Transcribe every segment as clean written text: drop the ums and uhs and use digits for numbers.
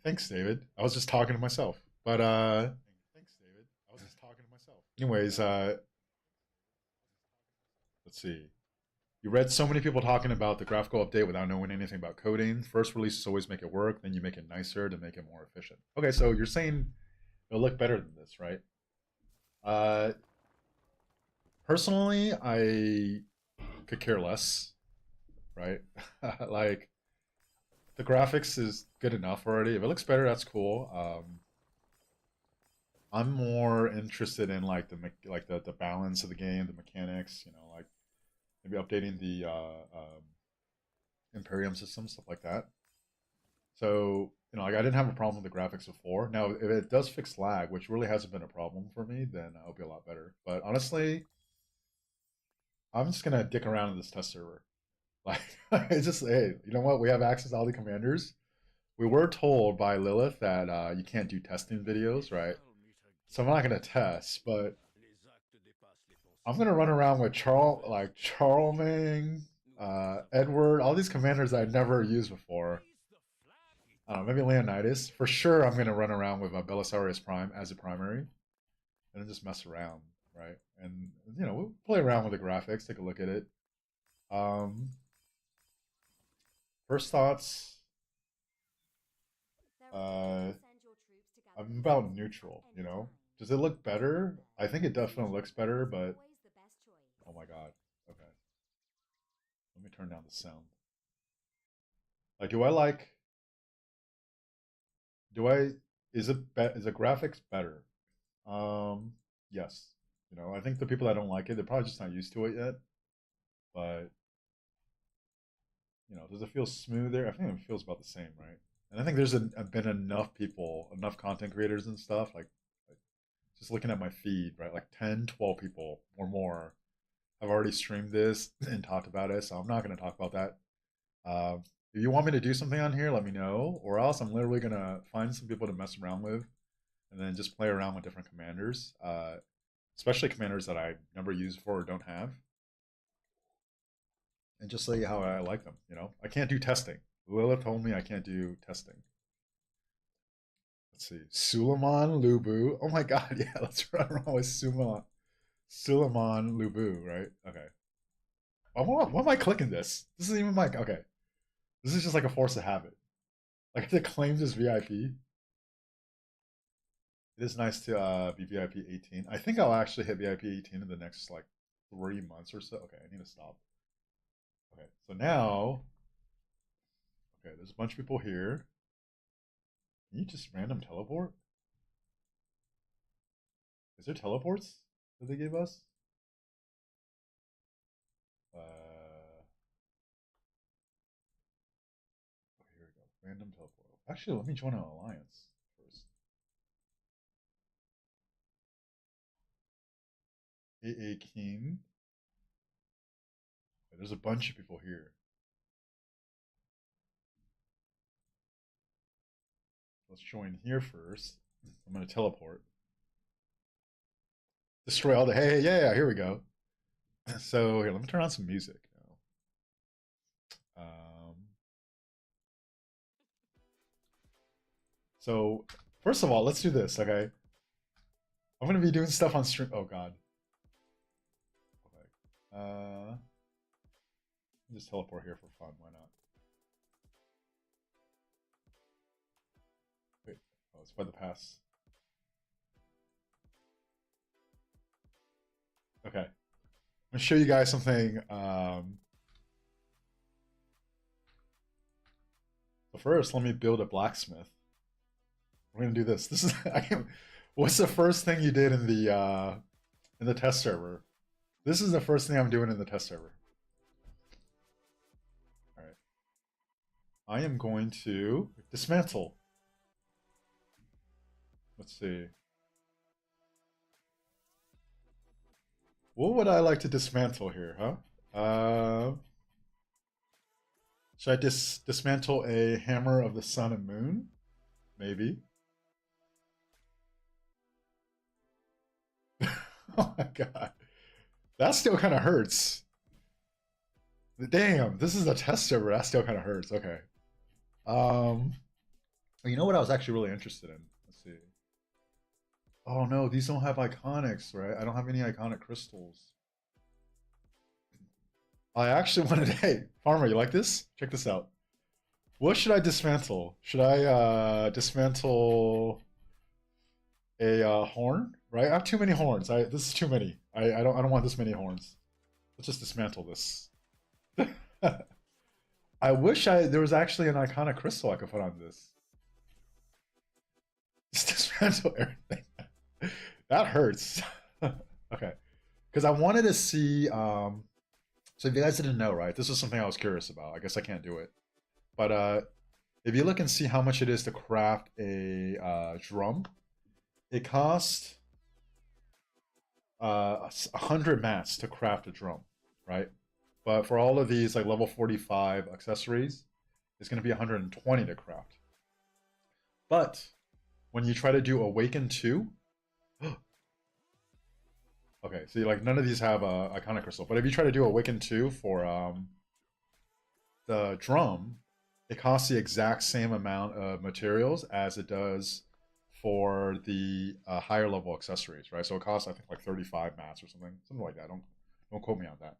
Thanks, David. I was just talking to myself. But thanks, David. I was just talking to myself. Anyways, let's see. You read so many people talking about the graphical update without knowing anything about coding. First releases always make it work, then you make it nicer to make it more efficient. Okay, so you're saying it'll look better than this, right? Uh, Personally, I could care less, right? Like the graphics is good enough already. If it looks better, that's cool. I'm more interested in like the balance of the game, the mechanics. You know, like maybe updating the Imperium system, stuff like that. So you know, like I didn't have a problem with the graphics before. Now, if it does fix lag, which really hasn't been a problem for me, then I'll be a lot better. But honestly, I'm just gonna dick around in this test server. Like, it's just hey, you know what? We have access to all the commanders. We were told by Lilith that you can't do testing videos, right? So I'm not gonna test, but I'm gonna run around with Charlemagne, Edward, all these commanders I never used before. I don't know, maybe Leonidas. For sure, I'm gonna run around with Belisarius Prime as a primary, and then just mess around, right? And you know, we'll play around with the graphics, take a look at it. Um, First thoughts. Uh, I'm about neutral. You know, does it look better? I think it definitely looks better, but oh my god. Okay, let me turn down the sound. Like, do I like? Do I? Is the graphics better? Yes. You know, I think the people that don't like it, they're probably just not used to it yet. But you know, does it feel smoother? I think it feels about the same, right? And I think there's been enough people, enough content creators and stuff, like just looking at my feed, right? Like 10, 12 people or more have already streamed this and talked about it. So I'm not going to talk about that. If you want me to do something on here, let me know. Or else I'm literally going to find some people to mess around with and then just play around with different commanders, especially commanders that I never used before or don't have, and just see how I like them. You know, I can't do testing. Lilith told me I can't do testing. Let's see, Suleiman Lubu. Oh my god, yeah, let's run around with Suleiman Lubu, right? Okay. Why am I clicking this? This isn't even my okay. This is just like a force of habit. Like to claim this VIP. It is nice to be VIP 18. I think I'll actually hit VIP 18 in the next like 3 months or so. Okay, I need to stop. Okay, so now, okay, there's a bunch of people here. Can you just random teleport? Is there teleports that they gave us? Okay, here we go. Random teleport. Actually, let me join an alliance first. AA King. Okay, there's a bunch of people here. Let's join here first. I'm gonna teleport. Destroy all the. Hey, yeah, here we go. So here, let me turn on some music now. So first of all, let's do this, okay? I'm gonna be doing stuff on stream. Oh god. Okay. Just teleport here for fun. Why not? Wait. Oh, it's by the pass. Okay. I'm gonna show you guys something. But first, let me build a blacksmith. We're gonna do this. This is I can't. What's the first thing you did in the test server? This is the first thing I'm doing in the test server. All right. I am going to dismantle. Let's see. What would I like to dismantle here, huh? Should I dismantle a hammer of the sun and moon? Maybe. Oh my god. That still kind of hurts. Damn, this is a test server. That still kind of hurts. Okay. Um, Oh, you know what I was actually really interested in? Let's see. Oh no, these don't have iconics, right? I don't have any iconic crystals. I actually wanted to, hey, Farmer, you like this? Check this out. What should I dismantle? Should I dismantle a horn? Right? I have too many horns. This is too many. I don't want this many horns. Let's just dismantle this. I wish there was actually an iconic crystal I could put on this. Just dismantle everything. That hurts. Okay. Because I wanted to see so if you guys didn't know, right? This is something I was curious about. I guess I can't do it. But if you look and see how much it is to craft a drum, it costs 100 mats to craft a drum, right? But for all of these like level 45 accessories, it's going to be 120 to craft. But when you try to do Awaken 2, okay, see, like none of these have a iconic crystal. But if you try to do Awaken 2 for the drum, it costs the exact same amount of materials as it does for the higher level accessories, right? So it costs I think like 35 mats or something like that. Don't quote me on that.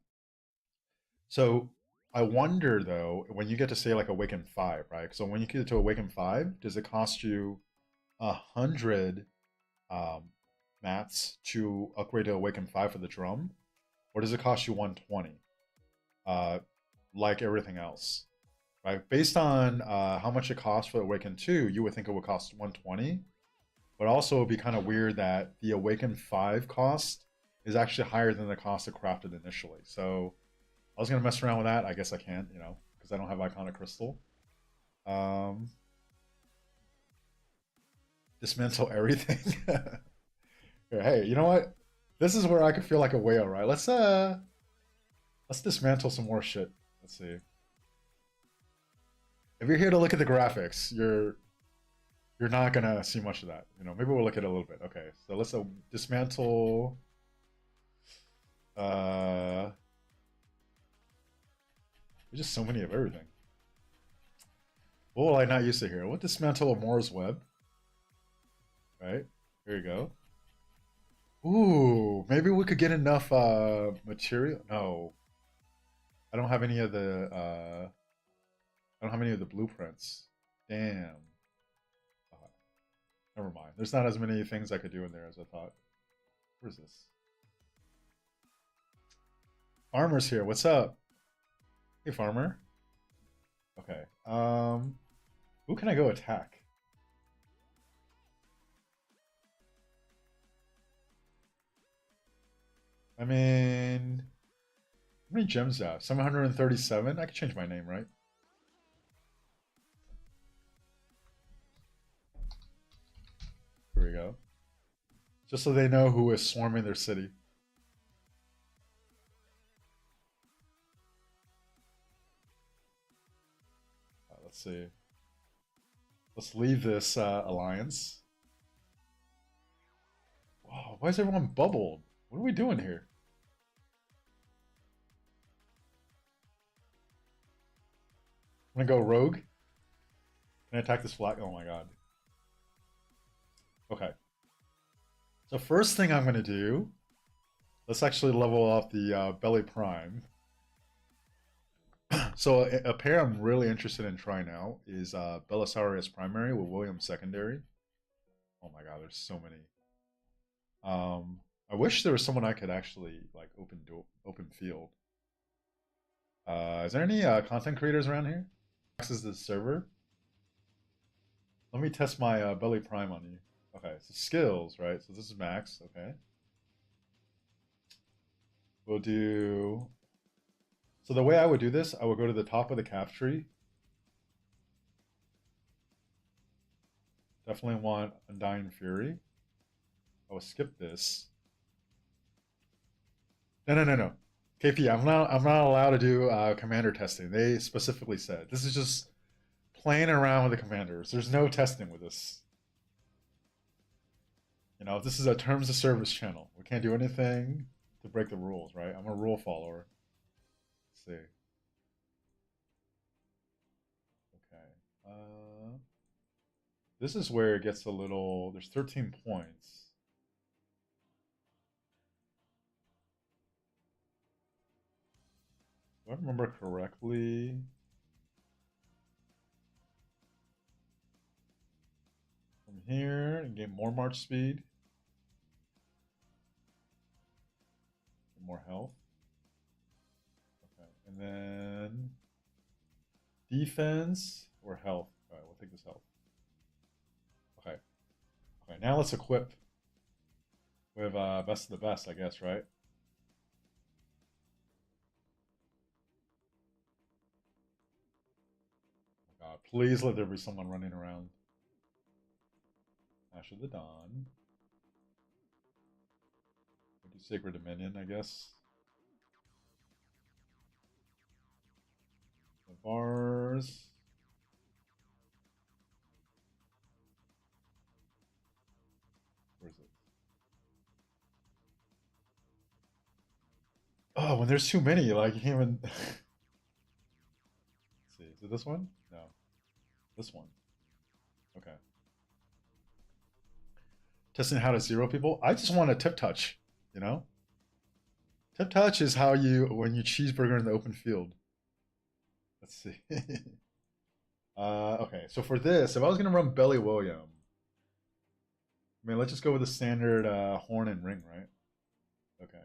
So I wonder though, when you get to say like Awaken 5, right? So when you get to Awaken 5, does it cost you 100 um, mats to upgrade to Awaken 5 for the drum? Or does it cost you 120? Uh, like everything else, right? Based on how much it costs for Awaken 2, you would think it would cost 120. But also, it would be kind of weird that the Awaken 5 cost is actually higher than the cost of crafted initially. So I was going to mess around with that. I guess I can't, because I don't have Iconic Crystal. Um, dismantle everything. Hey, you know what? This is where I could feel like a whale, right? Let's dismantle some more shit. Let's see. If you're here to look at the graphics, you're not gonna see much of that. Maybe we'll look at it a little bit. Okay, so let's dismantle. There's just so many of everything. What will I not use to here? We'll dismantle a Moore's web. Right, here you go. Ooh, maybe we could get enough material. No, I don't have any of the I don't have any of the blueprints. Damn. Never mind. There's not as many things I could do in there as I thought. Where's this? Farmer's here. What's up? Hey, farmer. Okay. Who can I go attack? I mean, how many gems do I have? 737? I can change my name, right? Here we go. Just so they know who is swarming their city. Let's see. Let's leave this alliance. Wow, why is everyone bubbled? What are we doing here? I'm gonna go rogue. Can I attack this flag? Oh my god. Okay. So first thing I'm gonna do, let's actually level up the belly prime. So a pair I'm really interested in trying out is Belisarius primary with William secondary. Oh my god, there's so many. I wish there was someone I could actually like open field. Is there any content creators around here? Access the server. Let me test my belly prime on you. Okay, so skills, right? So this is max. Okay. We'll do. So the way I would do this, I would go to the top of the calf tree. Definitely want Undying Fury. I will skip this. No. KP, I'm not allowed to do commander testing. They specifically said this is just playing around with the commanders. There's no testing with this. This is a terms of service channel. We can't do anything to break the rules, right? I'm a rule follower. Let's see. Okay. This is where it gets a little. There's 13 points. Do I remember correctly? From here and gain more march speed, get more health. Okay, and then defense or health. All right, we'll take this health. Okay, okay. Now let's equip with best of the best, I guess, right? Oh God, please let there be someone running around. Ash of the Dawn. We'll do Sacred Dominion, I guess. The bars. Where is it? Oh, when there's too many, like you can't even. Let's see, is it this one? No, this one. Okay. Testing how to zero people. I just want a tip touch, you know? Tip touch is how you when you cheeseburger in the open field. Let's see. Okay, so for this, if I was gonna run Belly William, I mean, let's just go with the standard horn and ring, right? Okay.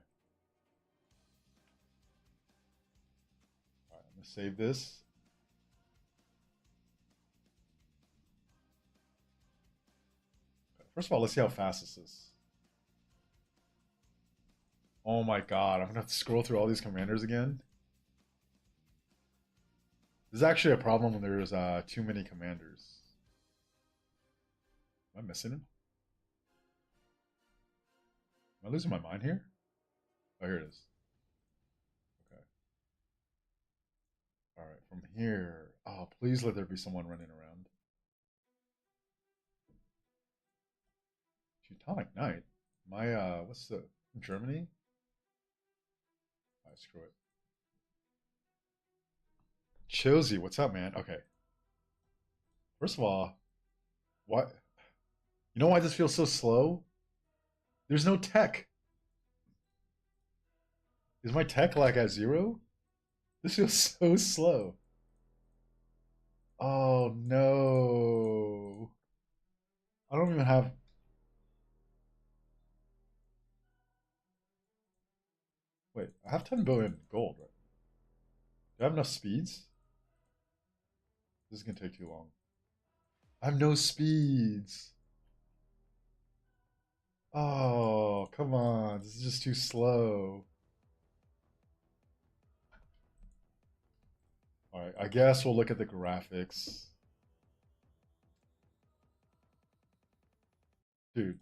All right, I'm gonna save this. Okay, first of all, let's see how fast this is. Oh my god, I'm gonna have to scroll through all these commanders again. This is actually a problem when there's too many commanders. Am I missing him? Am I losing my mind here? Oh, here it is. Okay. All right, from here. Oh, please let there be someone running around. Teutonic Knight. My what's the Germany? Alright, screw it. Chilsey, what's up, man? Okay. First of all, what? You know why this feels so slow? There's no tech. Is my tech like at zero? This feels so slow. Oh no. I don't even have. Wait, I have 10 billion gold, right? Do I have enough speeds? This is gonna take too long. I have no speeds. Oh, come on. This is just too slow. Alright, I guess we'll look at the graphics. Dude,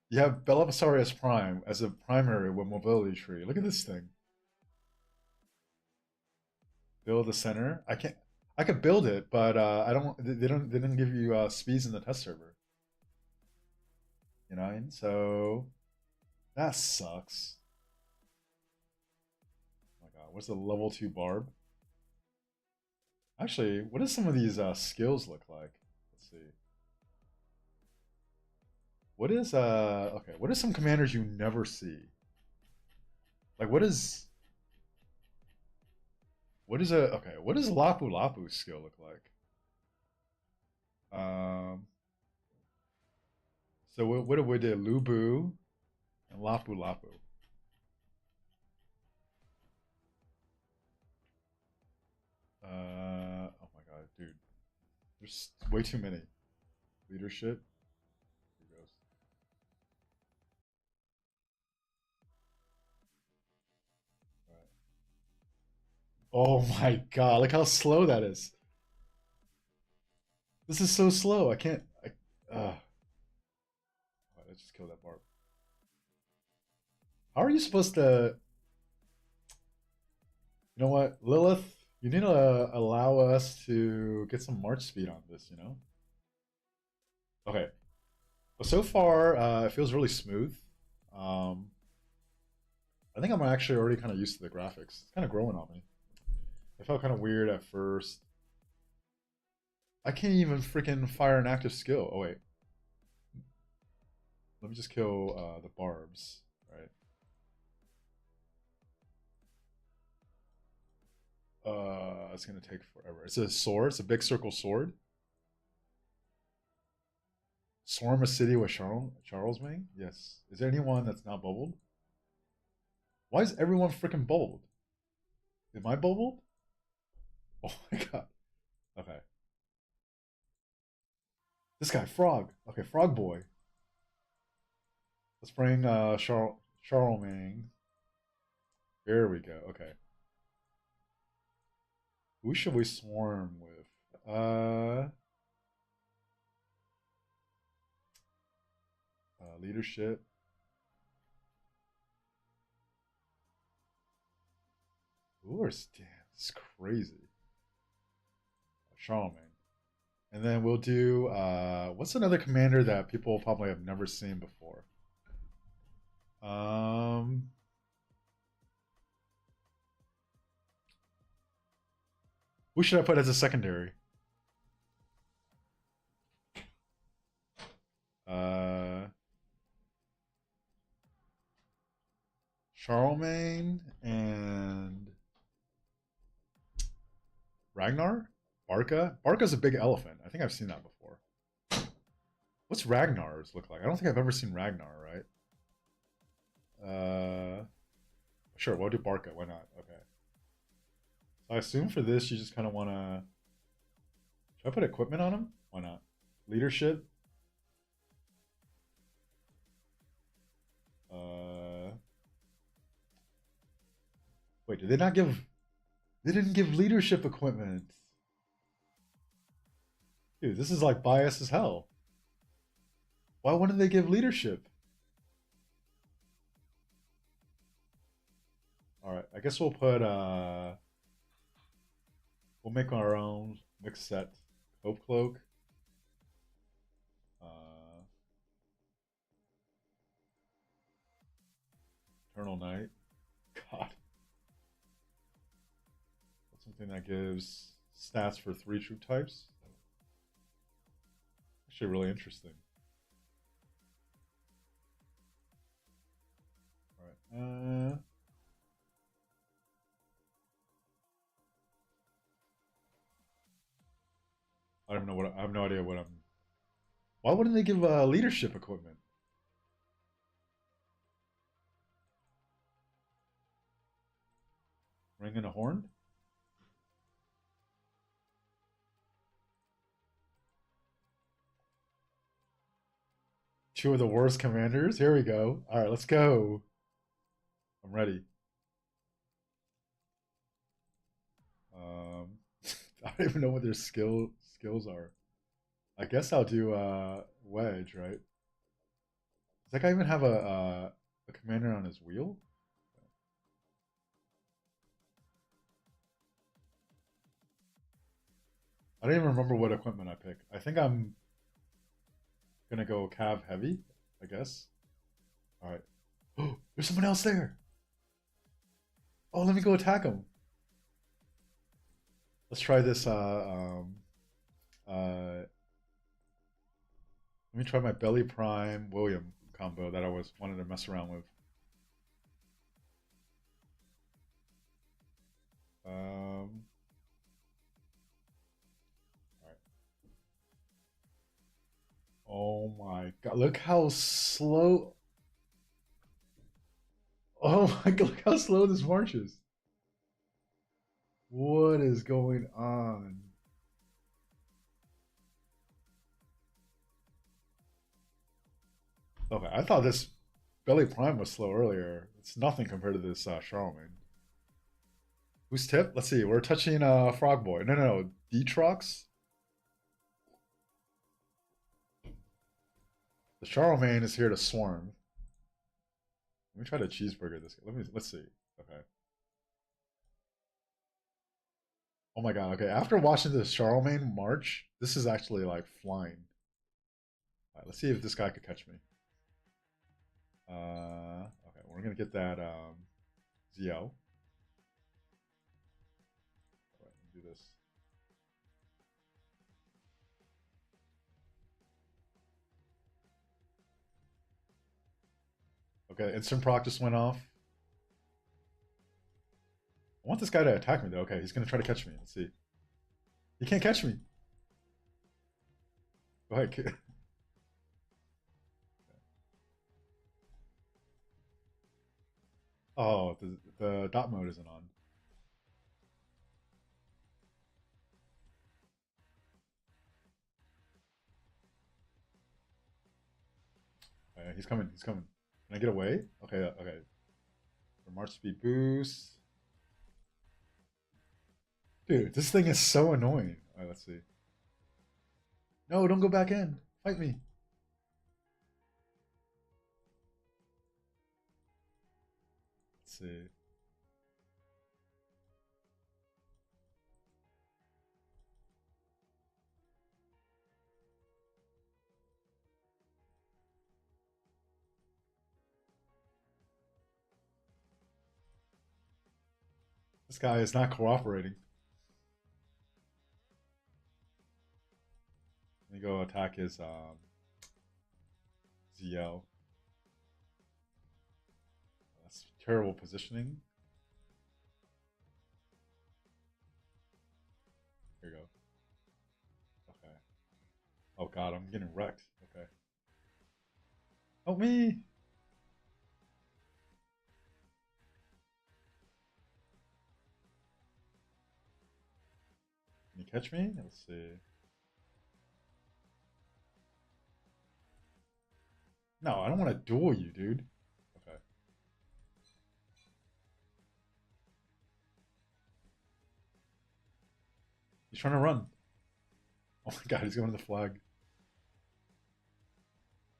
you have Belisarius Prime as a primary with mobility tree. Look at this thing. Build the center. I can't. I could build it, but I don't. They don't. They didn't give you speeds in the test server. You know, and so that sucks. Oh my god, what's the level 2 barb? Actually, what does some of these skills look like? Let's see. What is okay? What are some commanders you never see? Like what is a okay? What does Lapu Lapu skill look like? Um, so what do we do? Lubu and Lapu Lapu. Oh my god, dude. There's way too many. Leadership. Here goes. All right. Oh my god, look how slow that is. This is so slow. I can't. All right, let's just kill that barb. How are you supposed to? You know what, Lilith? You need to allow us to get some march speed on this. You know. Okay. Well, so far, it feels really smooth. Um, I think I'm actually already kind of used to the graphics. It's kind of growing on me. It felt kind of weird at first. I can't even freaking fire an active skill. Oh wait, let me just kill the barbs. Right. It's gonna take forever. It's a sword. It's a big circle sword. Swarm a city with Charlesmane? Yes. Is there anyone that's not bubbled? Why is everyone freaking bubbled? Am I bubbled? Oh my god. Okay. This guy, Frog. Okay, Frog Boy. Let's bring Charlemagne. Here we go. Okay. Who should we swarm with? Leadership. Ooh, damn, this is crazy. Charlemagne. And then we'll do what's another commander that people probably have never seen before? Who should I put as a secondary? Charlemagne and Ragnar? Barca? Barca's a big elephant. I think I've seen that before. What's Ragnar's look like? I don't think I've ever seen Ragnar, right? Sure, we'll do Barca. Why not? Okay. So I assume for this, you just kind of want to... Should I put equipment on him? Why not? Leadership? Wait, did they not give... They didn't give leadership equipment. Dude, this is like bias as hell. Why wouldn't they give leadership? Alright, I guess we'll put we'll make our own mixed set. Hope Cloak. Eternal Night. God. That's something that gives stats for 3 troop types. Actually really interesting. Alright. I don't know what I have no idea what I'm. Why wouldn't they give leadership equipment? Ring and a horn? Two of the worst commanders. Here we go. All right, let's go. I'm ready. I don't even know what their skills are. I guess I'll do wedge, right? Does that guy even have a commander on his wheel? I don't even remember what equipment I picked. I think I'm gonna go cav heavy, I guess. All right. Oh, there's someone else there. Oh, let me go attack him. Let's try this. Let me try my Belly Prime William combo that I always wanted to mess around with. All right. Oh my god! Look how slow. Oh my god! Look how slow this marches. What is going on? Okay, I thought this Belly Prime was slow earlier. It's nothing compared to this Charlemagne. Who's tip? Let's see. We're touching Frog Boy. No. Detrox. The Charlemagne is here to swarm. Let me try to cheeseburger this. Let's see. Okay. Oh my god. Okay. After watching the Charlemagne march, this is actually like flying. All right, let's see if this guy could catch me. Okay, we're gonna get that ZL. All right, do this. Okay, instant proc just went off. I want this guy to attack me though. Okay, he's gonna try to catch me. Let's see. He can't catch me. Go ahead. Oh, the dot mode isn't on. He's coming. He's coming. Can I get away? Okay. Okay. For March speed boost. Dude, this thing is so annoying. All right, let's see. No, don't go back in. Fight me. Let's see. This guy is not cooperating. Let me go attack his ZL. That's terrible positioning. Here you go. Okay. Oh god, I'm getting wrecked. Okay. Help me! Can you catch me? Let's see. No, I don't want to duel you, dude. Okay. He's trying to run. Oh my god, he's going to the flag.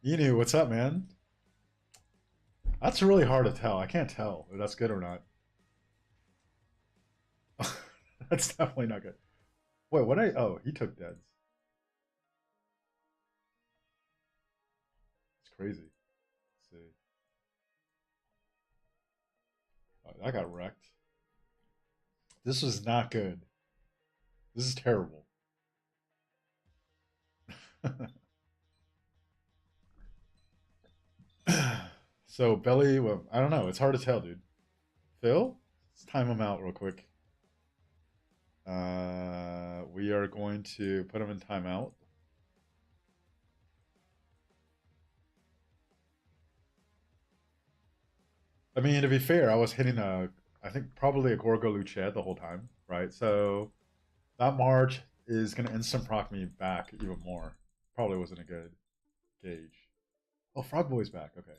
Inu, what's up, man? That's really hard to tell. I can't tell if that's good or not. That's definitely not good. Wait, what oh, he took deads. It's crazy. Let's see. Oh, I got wrecked. This was not good. This is terrible. So Belly, well, I don't know. It's hard to tell, dude. Phil, let's time him out real quick. We are going to put him in timeout. I mean, to be fair, I was hitting I think probably a Gorgo Luchette the whole time, right? So that March is going to instant proc me back even more. Probably wasn't a good gauge. Oh, Frog Boy's back. Okay.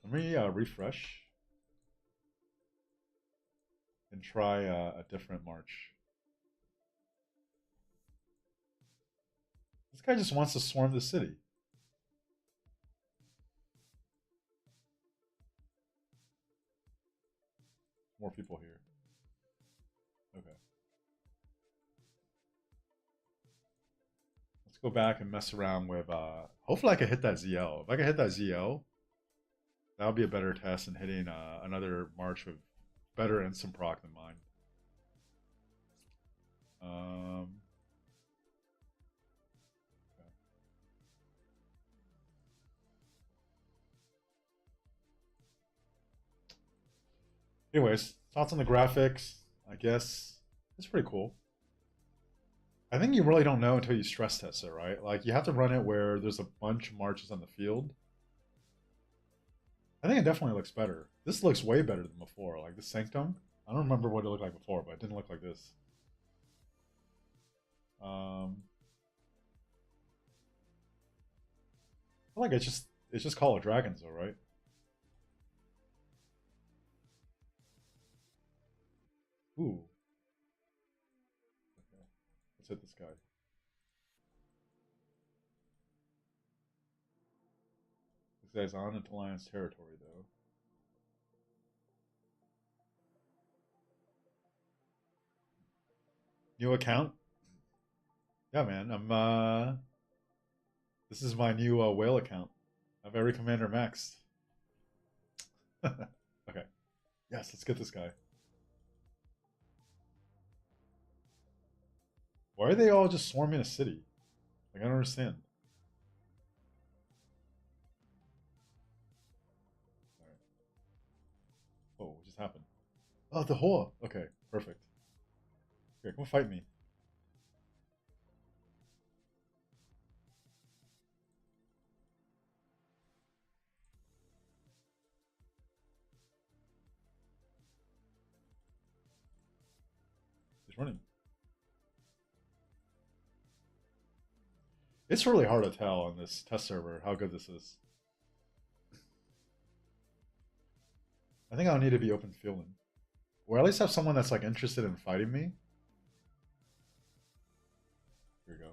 Let me refresh and try a different March. This guy just wants to swarm the city. More people here. Okay. Let's go back and mess around with hopefully I can hit that ZL. If I can hit that ZL, that would be a better test than hitting another March with better instant proc than mine. Okay. Anyways, thoughts on the graphics? I guess it's pretty cool. I think you really don't know until you stress test it, right? Like you have to run it where there's a bunch of marches on the field. I think it definitely looks better. This looks way better than before. Like the Sanctum, I don't remember what it looked like before, but it didn't look like this. I feel like it's just Call of Dragons, though, right? Ooh. Okay. Let's hit this guy. This guy's on into Alliance territory, though. New account? Yeah, man. This is my new whale account. I have every commander maxed. Okay. Yes, let's get this guy. Why are they all just swarming a city? Like I don't understand. Oh, the Hoa. Okay, perfect. Here, come fight me. He's running. It's really hard to tell on this test server how good this is. I think I'll need to be open fielding. Or at least have someone that's like interested in fighting me. Here we go.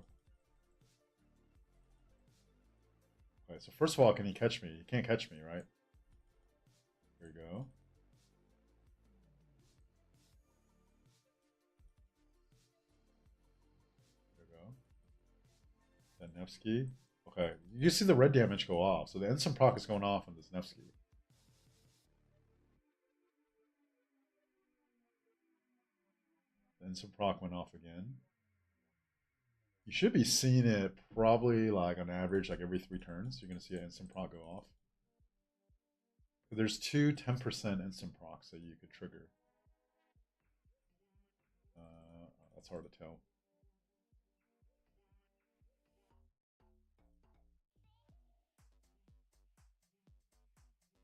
Okay, so first of all, can he catch me? He can't catch me, right? Here we go. There we go. That Nevsky. Okay, you see the red damage go off, so the instant proc is going off on this Nevsky. The instant proc went off again. You should be seeing it probably like on average, like every 3 turns. You're going to see an instant proc go off. But there's two 10% instant procs that you could trigger. That's hard to tell.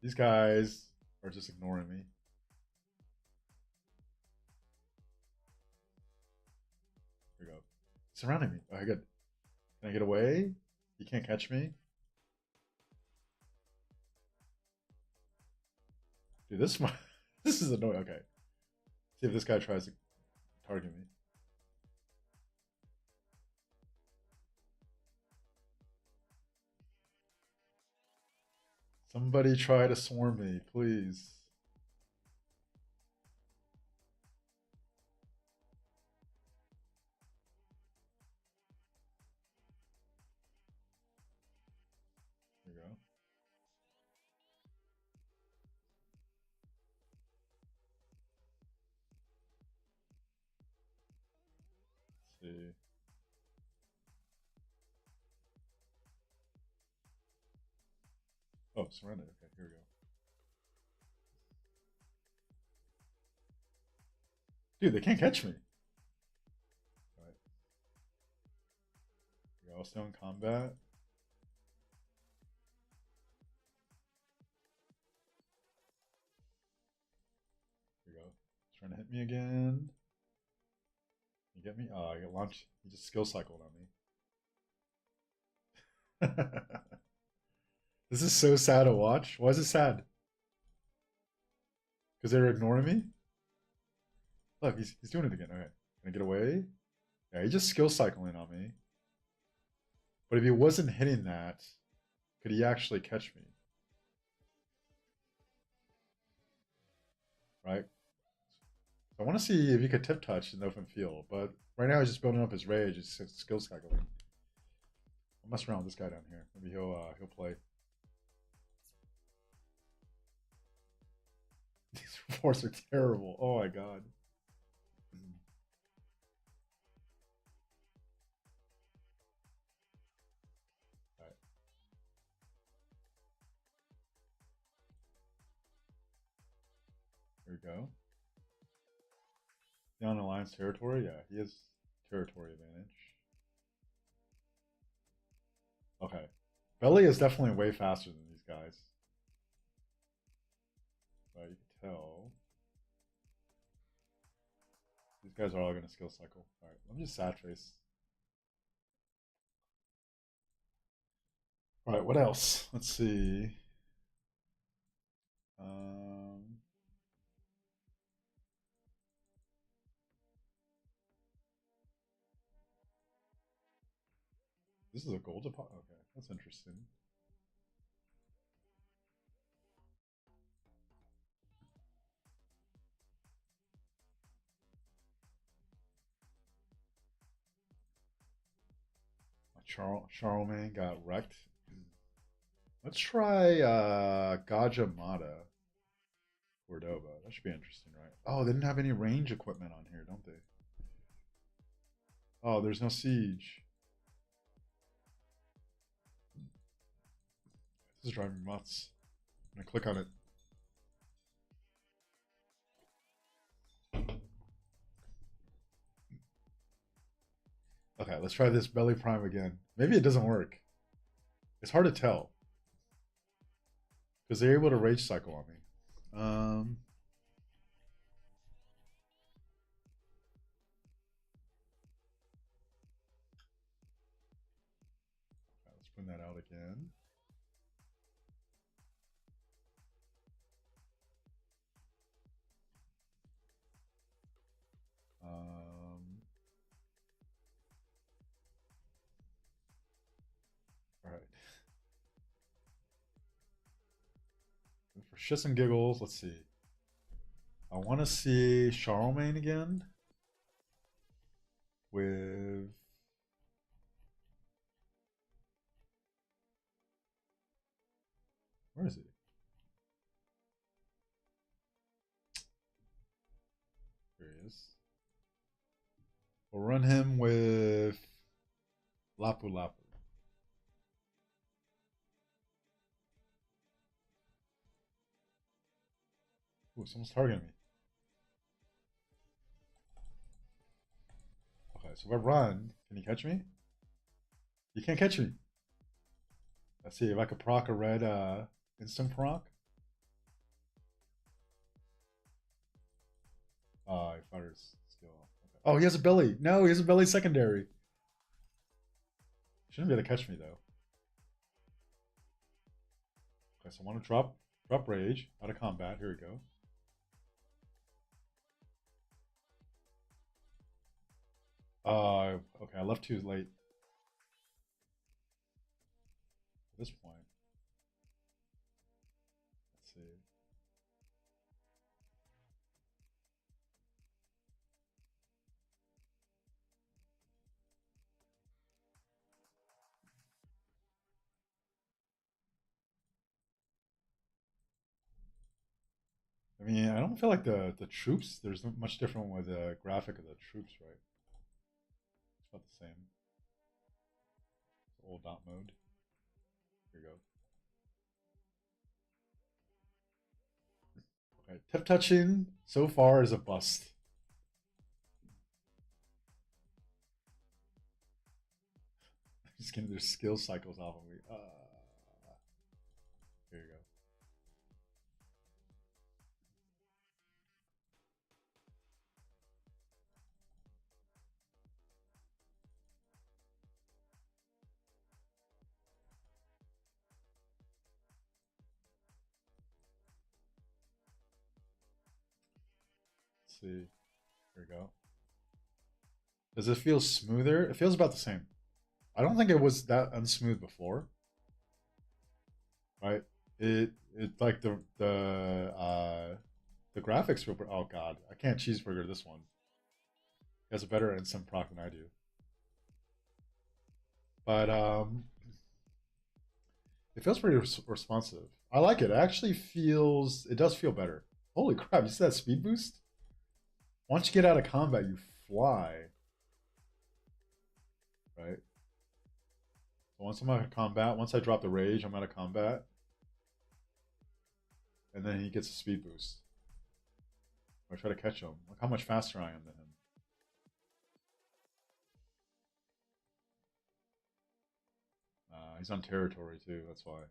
These guys are just ignoring me. Here we go. Surrounding me. Okay, good. Can I get away? He can't catch me. Dude, this is this is annoying. Okay. See if this guy tries to target me. Somebody try to swarm me, please. Here we go. Let's see. Oh, surrender. Okay, here we go. Dude, they can't catch me. All right. We're all still in combat. Here we go. He's trying to hit me again. You get me? Oh, I get launched. He just skill cycled on me. This is so sad to watch. Why is it sad? Because they're ignoring me? Look, he's doing it again. Okay. Can I get away? Yeah, he's just skill cycling on me. But if he wasn't hitting that, could he actually catch me? Right? I want to see if he could tip touch in the open field, but right now he's just building up his rage. He's skill cycling. I'll mess around with this guy down here. Maybe he'll play. These reports are terrible. Oh my god. All right. Here we go. Down alliance territory? Yeah, he has territory advantage. Okay. Belly is definitely way faster than these guys. But you can tell. These guys are all going to skill cycle. Alright, let me just sat trace. Alright, what else? Let's see. This is a gold deposit. Okay, that's interesting. Charlemagne got wrecked. Let's try Gajamada Cordoba. That should be interesting, right? Oh, they didn't have any range equipment on here, don't they? Oh, there's no siege. This is driving me nuts. I'm gonna click on it. right, let's try this belly prime again. Maybe it doesn't work. It's hard to tell because they're able to rage cycle on me. Let's bring that out again. All right. For shits and giggles, let's see. I want to see Charlemagne again with where is he? Here he is. We'll run him with Lapu Lapu. Ooh, someone's targeting me. Okay, so if I run, can he catch me? You can't catch me. Let's see if I could proc a red instant proc. He fires skill. Okay. Oh, he has a belly. No, he has a belly secondary. Shouldn't be able to catch me though. Okay, so I want to drop rage out of combat. Here we go. Okay, I left too late. At this point, let's see. I mean, I don't feel like the troops. There's not much different with the graphic of the troops, right? It's about the same. It's old dot mode. Here we go. Okay, tip touching so far is a bust. Just getting their skill cycles off of me. Here you go. Let's see. Here we go. Does it feel smoother? It feels about the same. I don't think it was that unsmooth before. Right? It like the graphics were, oh god, I can't cheeseburger this one. He has a better instant proc than I do. But it feels pretty responsive. I like it. It actually feels, it does feel better. Holy crap, you see that speed boost? Once you get out of combat, you fly. Right? So once I'm out of combat, once I drop the rage, I'm out of combat. And then he gets a speed boost. I try to catch him. Look how much faster I am than him. He's on territory too, that's why.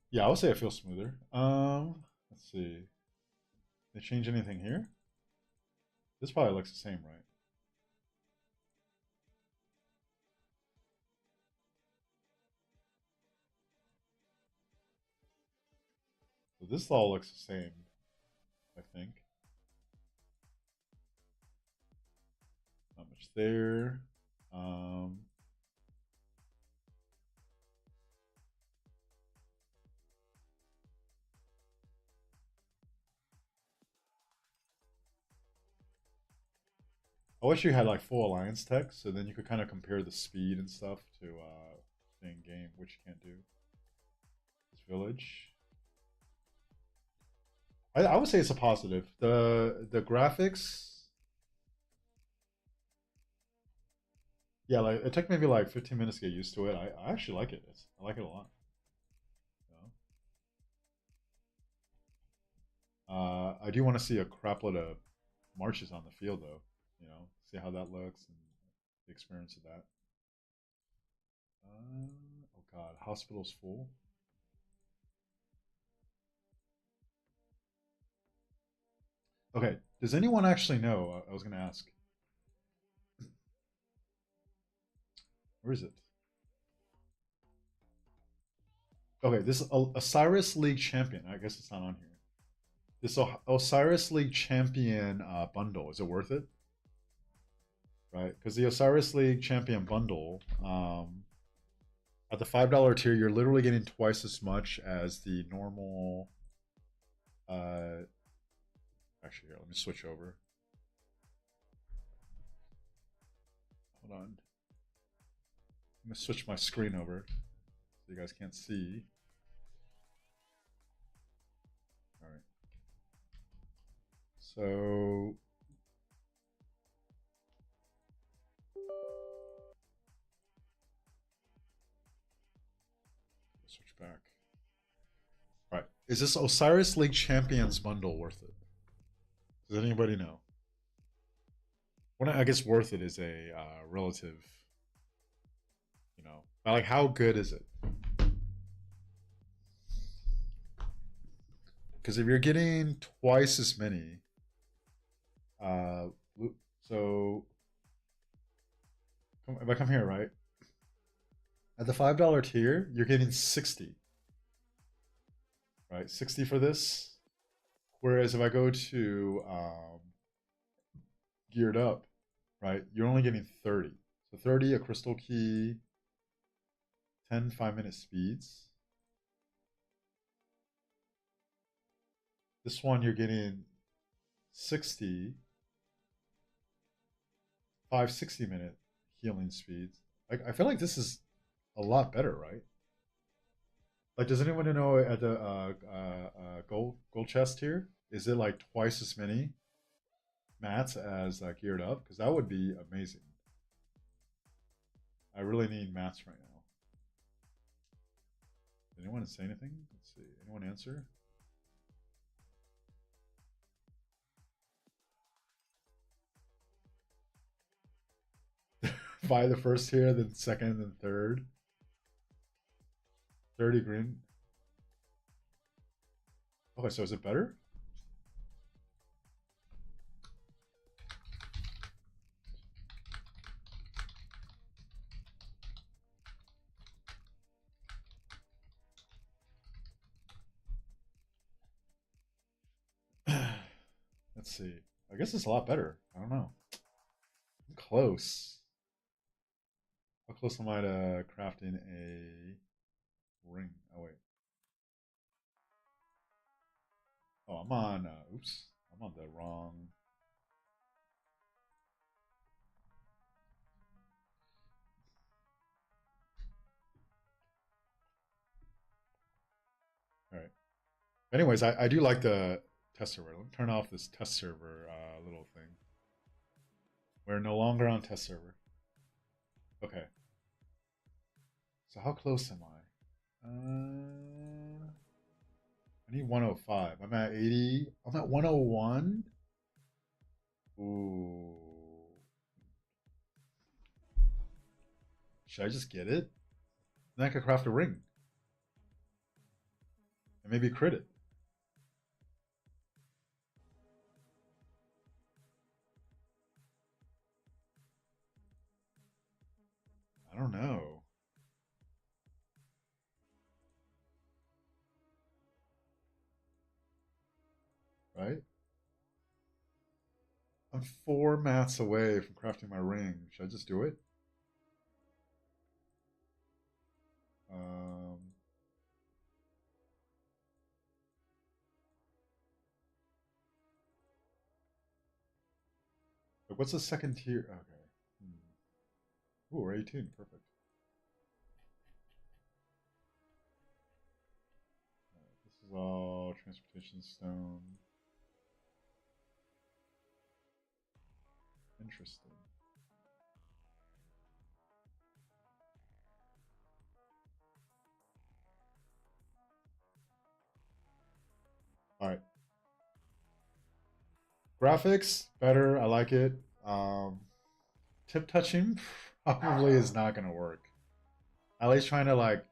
Yeah, I would say it feels smoother. Let's see. They change anything here? This probably looks the same, right? So this all looks the same, I think. Not much there. I wish you had like full alliance tech, so then you could kind of compare the speed and stuff to stay in game, which you can't do. This village. I would say it's a positive. The graphics. Yeah, like it took maybe like 15 minutes to get used to it. I actually like it. I like it a lot. You know? I do want to see a crapload of marches on the field, though. You know, see how that looks and the experience of that. Oh God, hospital's full. Okay, does anyone actually know? I was gonna ask. Where is it? Okay, this Osiris League Champion. I guess it's not on here. This Osiris League Champion bundle, is it worth it? Right, because the Osiris League Champion bundle, at the $5 tier, you're literally getting twice as much as the normal. Uh, Actually, here, let me switch over. Hold on. I'm gonna switch my screen over so you guys can't see. All right. So switch back. All right. Is this Osiris League Champions bundle worth it? Does anybody know? When I guess worth it is a relative. You know, like how good is it? Because if you're getting twice as many, uh, so if I come here, right? At the $5 tier, you're getting 60, right? 60 for this. Whereas if I go to geared up, right, you're only getting 30. So 30, a crystal key, 10 5-minute speeds. This one you're getting 60, 5 60-minute healing speeds. Like I feel like this is a lot better, right? Like, does anyone know at the gold chest here? Is it like twice as many mats as geared up? Because that would be amazing. I really need mats right now. Did anyone say anything? Let's see. Anyone answer? Buy the first tier, then second, then third. 30 green. Okay, so is it better? Let's see. I guess it's a lot better. I don't know. I'm close. How close am I to crafting a ring? Oh, wait. Oh, I'm on. Oops. I'm on the wrong. All right. Anyways, I do like the test server. Let me turn off this test server little thing. We're no longer on test server. Okay. So how close am I? I need 105. I'm at 80. I'm at 101. Ooh. Should I just get it? Then I could craft a ring. And maybe crit it. I don't know. Right? I'm 4 mats away from crafting my ring. Should I just do it? Um, what's the second tier? Okay. Ooh, we're 18. Perfect. This is all transportation stone. Interesting. All right. Graphics better. I like it. Tip touching probably is not gonna work. At least trying to like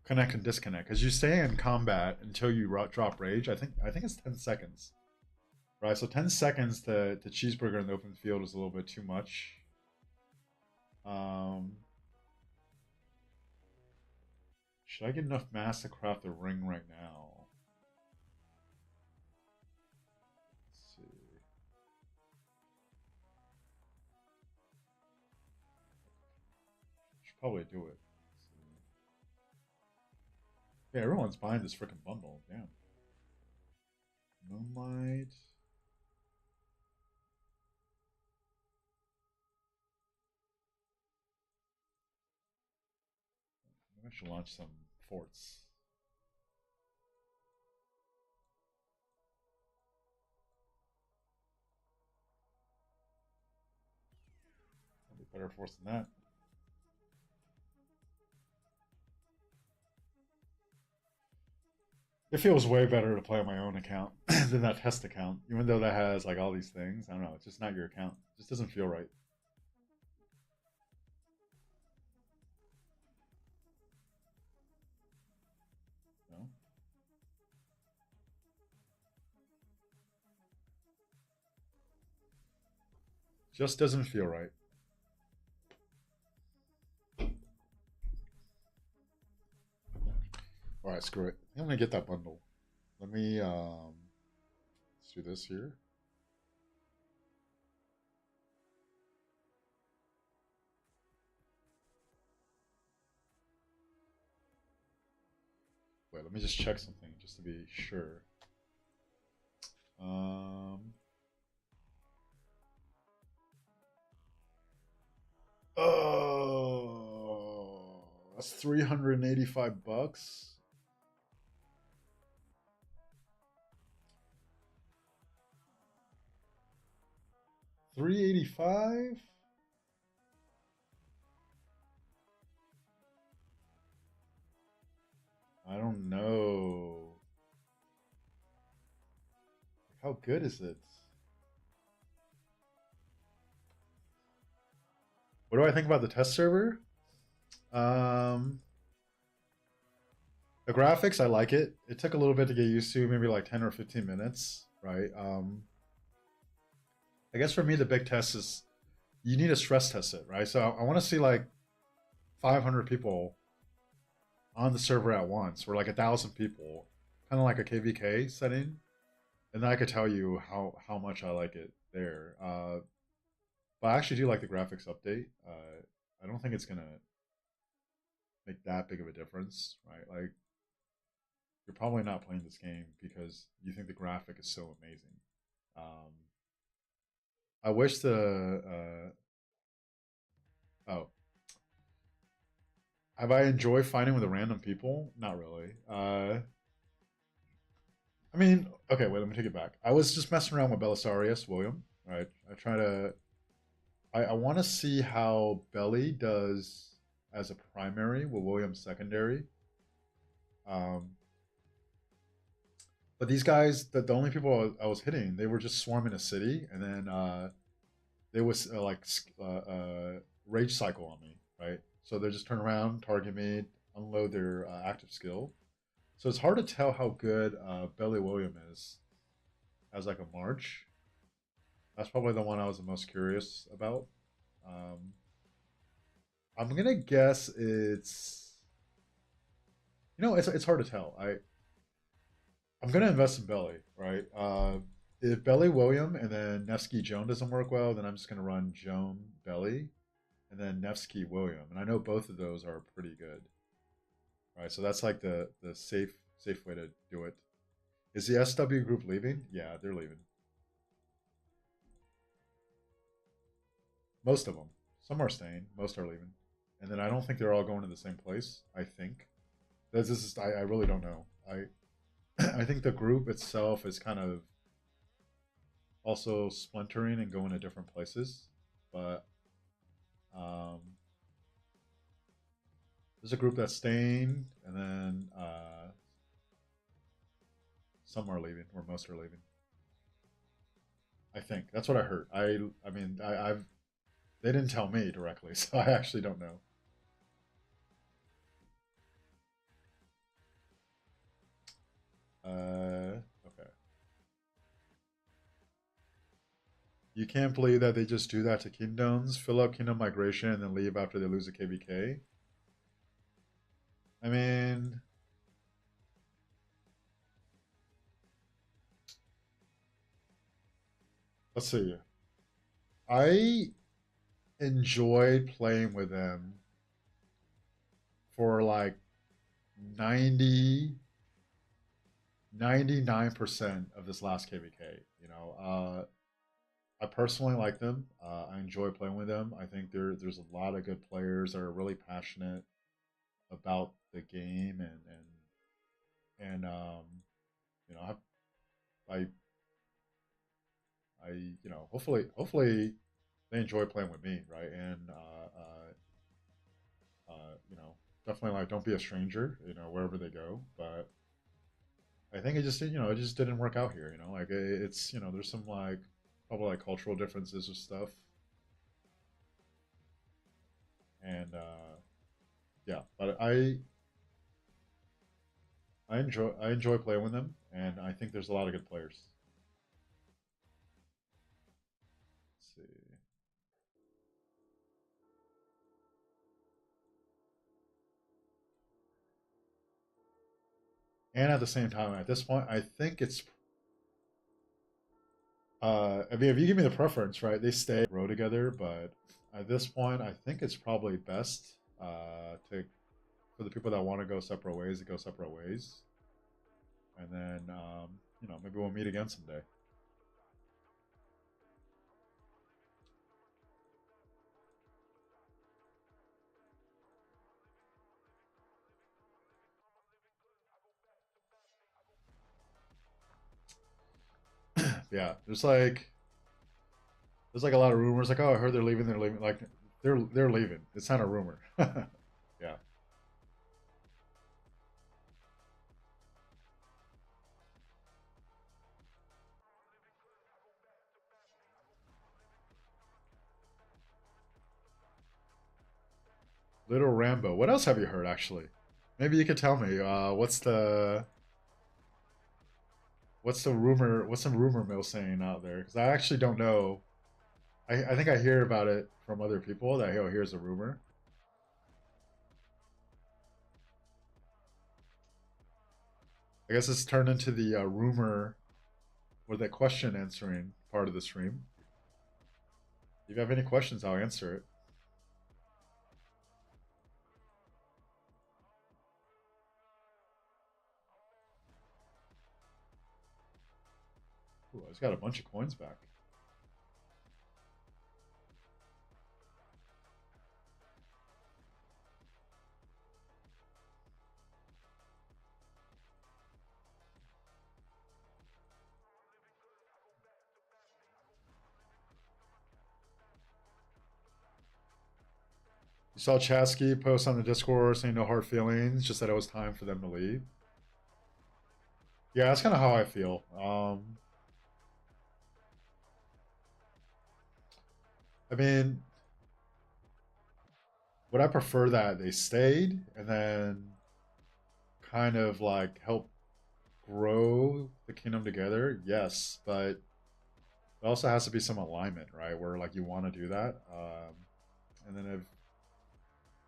connect and disconnect because you stay in combat until you drop rage. I think it's 10 seconds, right? So 10 seconds to cheeseburger in the open field is a little bit too much. Um, should I get enough mass to craft a ring right now? Let's see. Should probably do it. Yeah, everyone's buying this freaking bundle. Damn. Moonlight. Maybe I should launch some forts. I'll be better forts than that. It feels way better to play on my own account than that test account, even though that has like all these things. I don't know. It's just not your account. It just doesn't feel right. No, just doesn't feel right. All right, screw it. I'm gonna get that bundle. Let me let's do this here. Wait, let me just check something just to be sure. Um. Oh, that's 385 bucks. 385. I don't know. How good is it? What do I think about the test server? Um, the graphics, I like it. It took a little bit to get used to, maybe like 10 or 15 minutes, right? I guess for me, the big test is you need to stress test it, right? So I want to see like 500 people on the server at once, or like 1,000 people, kind of like a KVK setting, and then I could tell you how much I like it there. But I actually do like the graphics update. I don't think it's gonna make that big of a difference, right? Like you're probably not playing this game because you think the graphic is so amazing. Um, I wish the oh, have I enjoyed fighting with the random people? Not really. I mean, okay, wait, let me take it back. I was just messing around with Belisarius William, right? I try to. I want to see how Belly does as a primary with William secondary. Um, but these guys, the only people I was hitting, they were just swarming a city, and then they was rage cycle on me, right? So they just turn around, target me, unload their active skill. So it's hard to tell how good Belly William is as like a March. That's probably the one I was the most curious about. Um, I'm gonna guess it's hard to tell. I'm gonna invest in Belly, right? If Belly William and then Nevsky Joan doesn't work well, then I'm just gonna run Joan Belly and then Nevsky William, and I know both of those are pretty good, right? So that's like the safe way to do it. Is the SW group leaving? Yeah, they're leaving. Most of them. Some are staying. Most are leaving, and then I don't think they're all going to the same place. I think this is I really don't know. I think the group itself is kind of also splintering and going to different places, but um, there's a group that's staying, and then some are leaving, or most are leaving. I think that's what I heard. I mean I've they didn't tell me directly, so I actually don't know. Okay. You can't believe that they just do that to kingdoms, fill up kingdom migration, and then leave after they lose a KVK. I mean, let's see. I enjoyed playing with them for like 90, 99% of this last KVK. I personally like them. I enjoy playing with them. I think there's a lot of good players that are really passionate about the game, and you know I I hopefully they enjoy playing with me, right? And you know, definitely like don't be a stranger, wherever they go. But I think it just didn't work out here. Like it's there's some like probably like cultural differences or stuff, and yeah. But I enjoy playing with them, and I think there's a lot of good players. Let's see. And at the same time, at this point, I think it's I mean, if you give me the preference, right, they stay row together, but at this point, I think it's probably best to for the people that want to go separate ways to go separate ways, and then maybe we'll meet again someday. Yeah, there's like a lot of rumors, like, oh, I heard they're leaving, they're leaving, like they're leaving. It's not a rumor. Yeah, Little Rambo. What else have you heard actually? Maybe you could tell me. What's some rumor mill saying out there? Because I actually don't know. I think I hear about it from other people that, oh, here's a rumor. I guess it's turned into the rumor or the question answering part of the stream. If you have any questions, I'll answer it. Ooh, I just got a bunch of coins back. You saw Chasky post on the Discord saying no hard feelings, just that it was time for them to leave. Yeah, that's kind of how I feel. I mean, would I prefer that they stayed and then kind of like help grow the kingdom together? Yes, but there also has to be some alignment, right? Where like you want to do that, and then if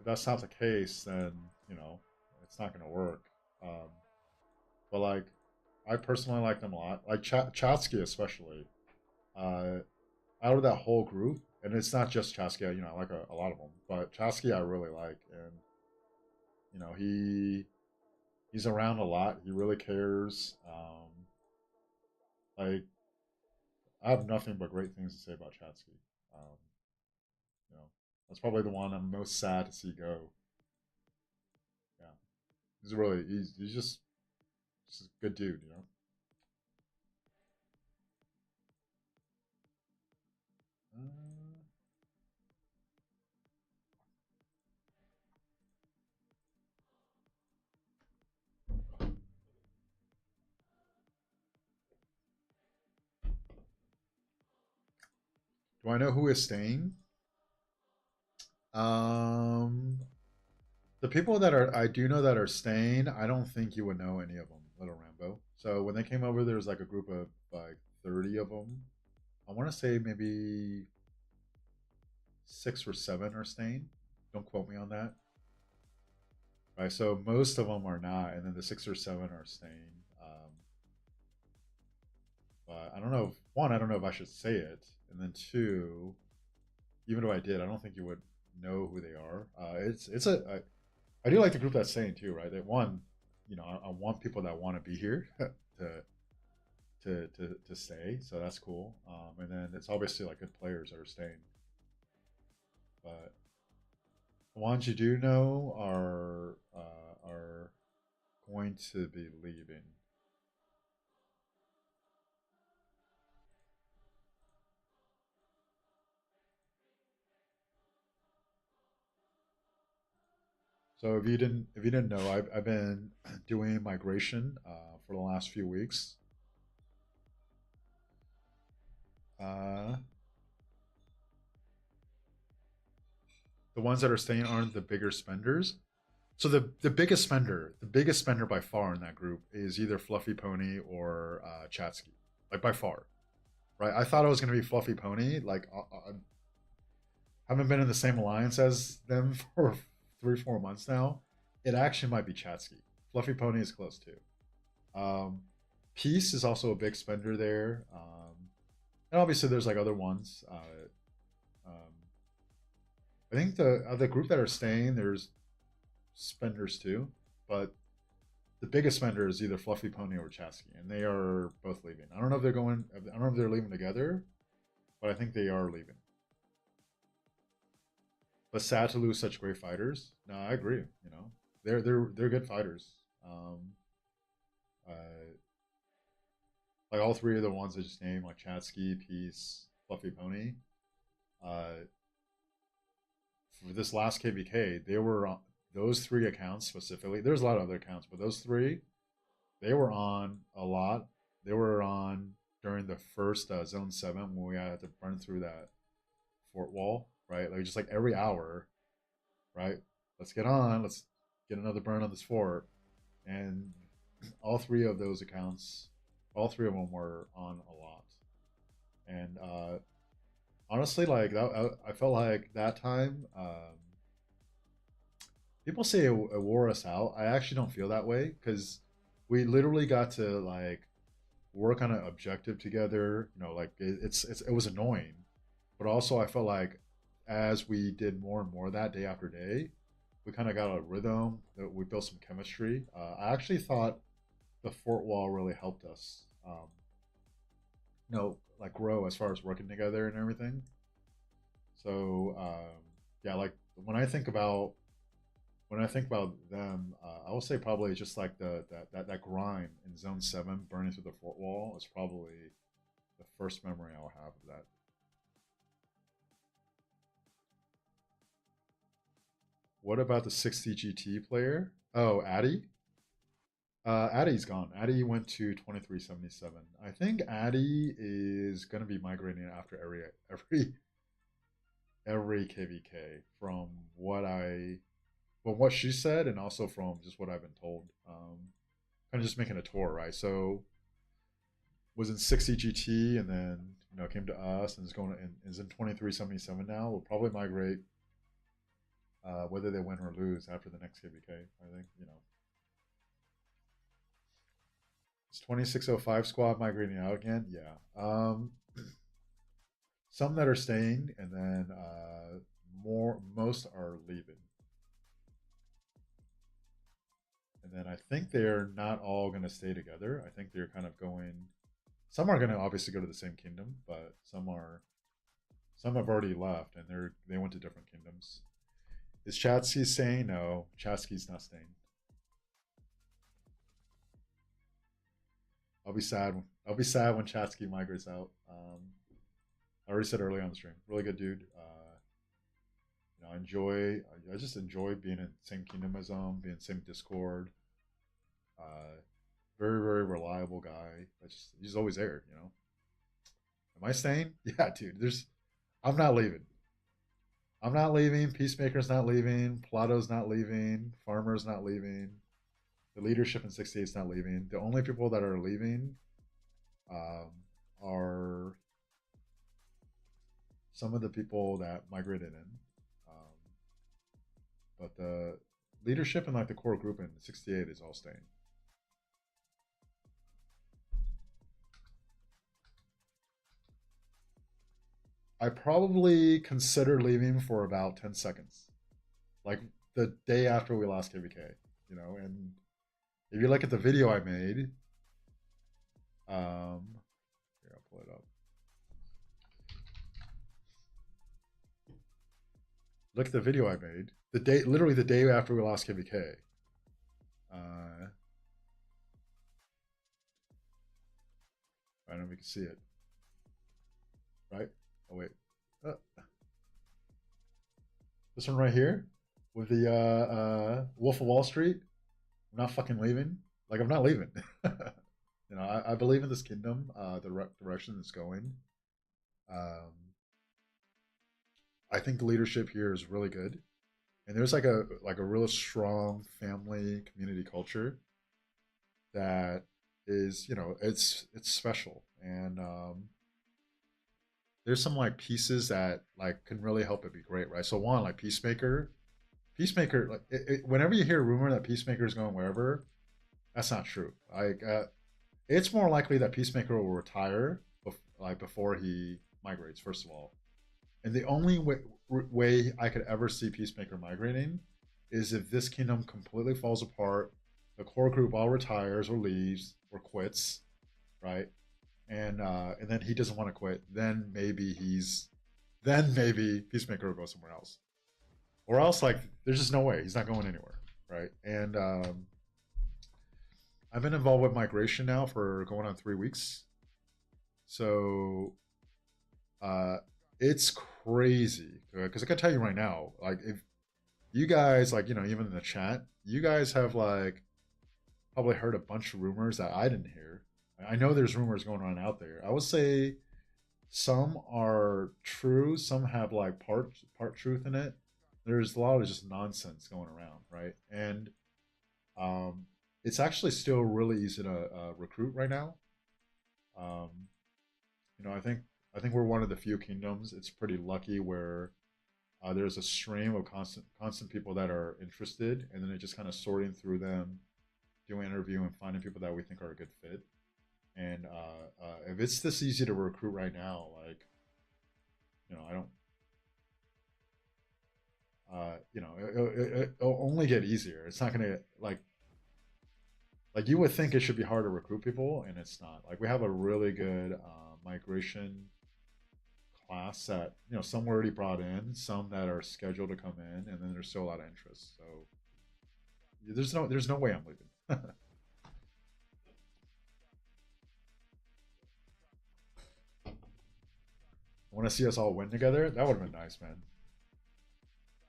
that's not the case, then it's not going to work. Um, but like, I personally like them a lot, like Chatsky especially. Uh, Out of that whole group, and it's not just Chatsky, I like a lot of them, but Chatsky I really like, and he's around a lot. He really cares. Like I have nothing but great things to say about Chatsky. Um, you know, that's probably the one I'm most sad to see go. Yeah, he's just a good dude. Uh, Do I know who is staying? Um, the people that are I do know that are staying. I don't think you would know any of them, Little Rambo. So when they came over, there was like a group of like 30 of them. I want to say maybe 6 or 7 are staying. Don't quote me on that. Right. So most of them are not, and then the 6 or 7 are staying. But I don't know. If, one, I don't know if I should say it, and then two, even if I did, I don't think you would know who they are. It's a I do like the group that's staying too, right? That one, I want people that want to be here to to stay, so that's cool. And then it's obviously like good players that are staying, but the ones you do know are going to be leaving. So if you didn't know, I've been doing migration for the last few weeks. Uh, the ones that are staying aren't the bigger spenders. So the biggest spender by far in that group is either Fluffy Pony or Chatsky, like by far, right? I thought it was going to be Fluffy Pony. Like I haven't been in the same alliance as them for 3 4 months now. It actually might be Chatsky. Fluffy Pony is close too. Um, Peace is also a big spender there, and obviously there's like other ones. Um, I think the group that are staying, there's spenders too, but the biggest spender is either Fluffy Pony or Chasky, and they are both leaving. I don't know if they're going. I don't know if they're leaving together, but I think they are leaving. But sad to lose such great fighters. No, I agree. They're good fighters. Um, uh, like all three of the ones I just named, like Chatsky, Peace, Fluffy Pony. Uh, for this last KVK, they were on those three accounts specifically. There's a lot of other accounts, but those three, they were on a lot. They were on during the first Zone 7 when we had to burn through that fort wall, right? Like just like every hour, right? Let's get on. Let's get another burn on this fort. And all three of those accounts, all three of them were on a lot. And honestly, like that, I felt like that time. People say it wore us out. I actually don't feel that way because we literally got to like work on an objective together. Like it was annoying, but also I felt like as we did more and more of that day after day, we kind of got a rhythm. That we built some chemistry. I actually thought the fort wall really helped us. Like grow as far as working together and everything. So yeah, like when I think about them, I will say probably just like that grind in Zone 7, burning through the fort wall is probably the first memory I'll have of that. What about the 60 GT player? Oh, Addy. Addy's gone. Addy went to 2377. I think Addy is going to be migrating after every KVK from what she said, and also from just what I've been told. Kind of just making a tour, right? So was in 60 GT, and then came to us, and is in 2377 now. Will probably migrate, whether they win or lose after the next KVK. I think it's 2605 squad migrating out again. Yeah. Some that are staying, and then most are leaving. And then I think they're not all going to stay together. I think they're kind of going. Some are going to obviously go to the same kingdom, but some have already left, and they went to different kingdoms. Is Chatsky staying? No, Chatsky's not staying. I'll be sad when Chatsky migrates out. I already said earlier on the stream. Really good dude. I just enjoy being in the same kingdom as him, being in the same Discord. Uh, very very reliable guy. He's always there. Am I staying? Yeah, dude. I'm not leaving. I'm not leaving. Peacemaker's not leaving. Plato's not leaving. Farmer's not leaving. The leadership in 68 is not leaving. The only people that are leaving um, are some of the people that migrated in. Um, but the leadership and like the core group in 68 is all staying. I probably considered leaving for about 10 seconds, like the day after we lost KVK, you know. And if you look at the video I made, here, I'll pull it up. Look at the video I made. The day, literally the day after we lost KVK. I don't know if we can see it. Right? Oh, wait. Uh, this one right here with the Wolf of Wall Street. I'm not fucking leaving. Like, I'm not leaving. You know, I believe in this kingdom, the direction it's going. Um, I think the leadership here is really good, and there's like a really strong family community culture that is, you know, it's special. And there's some like pieces that like can really help it be great, right? So one, like Peacemaker, like whenever you hear a rumor that Peacemaker is going wherever, that's not true. Like it's more likely that Peacemaker will retire like before he migrates. First of all, and the only way I could ever see Peacemaker migrating is if this kingdom completely falls apart, the core group all retires or leaves or quits, right? And then he doesn't want to quit. Then maybe Peacemaker will go somewhere else, or else like there's just no way he's not going anywhere, right? And I've been involved with migration now for going on 3 weeks, so uh, it's crazy because I can tell you right now, like if you guys like, you know, even in the chat, you guys have like probably heard a bunch of rumors that I didn't hear. I know there's rumors going on out there. I would say some are true, some have like part truth in it. There's a lot of just nonsense going around, right? And um, it's actually still really easy to recruit right now. Um, you know, I think we're one of the few kingdoms. It's pretty lucky where there's a stream of constant people that are interested, and then it just kind of sorting through them, doing interview, and finding people that we think are a good fit. And if it's this easy to recruit right now, like, you know, I don't, you know, it'll only get easier. It's not gonna like you would think it should be hard to recruit people, and it's not. Like we have a really good migration class that, you know, some were already brought in, some that are scheduled to come in, and then there's still a lot of interest. So there's no way I'm leaving. I want to see us all win together. That would have been nice, man.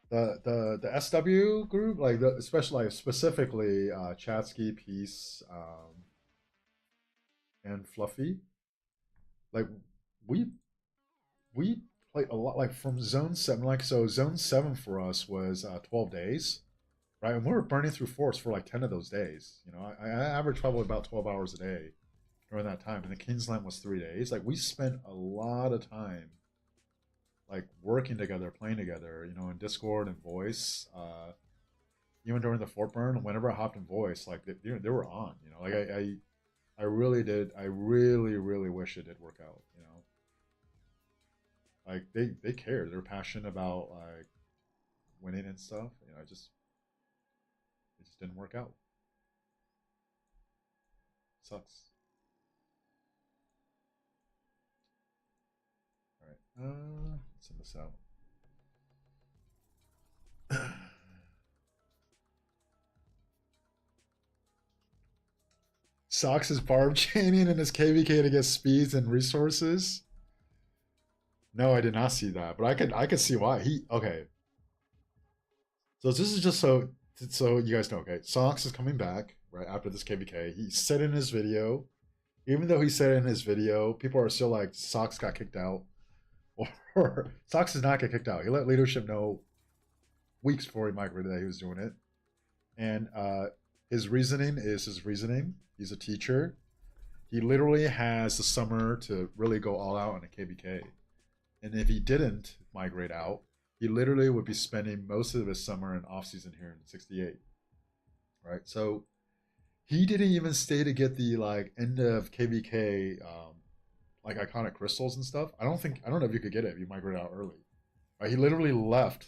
The SW group, like especially like specifically Chatsky, Peace, and Fluffy, like we we played a lot like from Zone 7. Like so, Zone 7 for us was 12 days, right? And we were burning through force for like 10 of those days. You know, I averaged probably about 12 hours a day during that time, and the Kingsland was 3 days. Like we spent a lot of time like working together, playing together, you know, in Discord and voice. Even during the fort burn, whenever I hopped in voice, like they were on. You know, like I really did. I really wish it did work out. You know, like they cared. They're passionate about like winning and stuff. You know, it just didn't work out. Sucks. All right, let's send this out. Socks is barb chaining and his KVK to get speeds and resources. No, I did not see that, but I could see why. He okay. So this is just so you guys know, okay. Socks is coming back right after this KVK. He said in his video, even though he said in his video, people are still like Socks got kicked out. or Sox does not get kicked out. He let leadership know weeks before he migrated that he was doing it, and his reasoning is his reasoning. He's a teacher. He literally has the summer to really go all out on a KBK, and if he didn't migrate out, he literally would be spending most of his summer and off season here in '68, right? So he didn't even stay to get the like end of KBK like iconic crystals and stuff. I don't know if you could get it if you migrate out early. Right? He literally left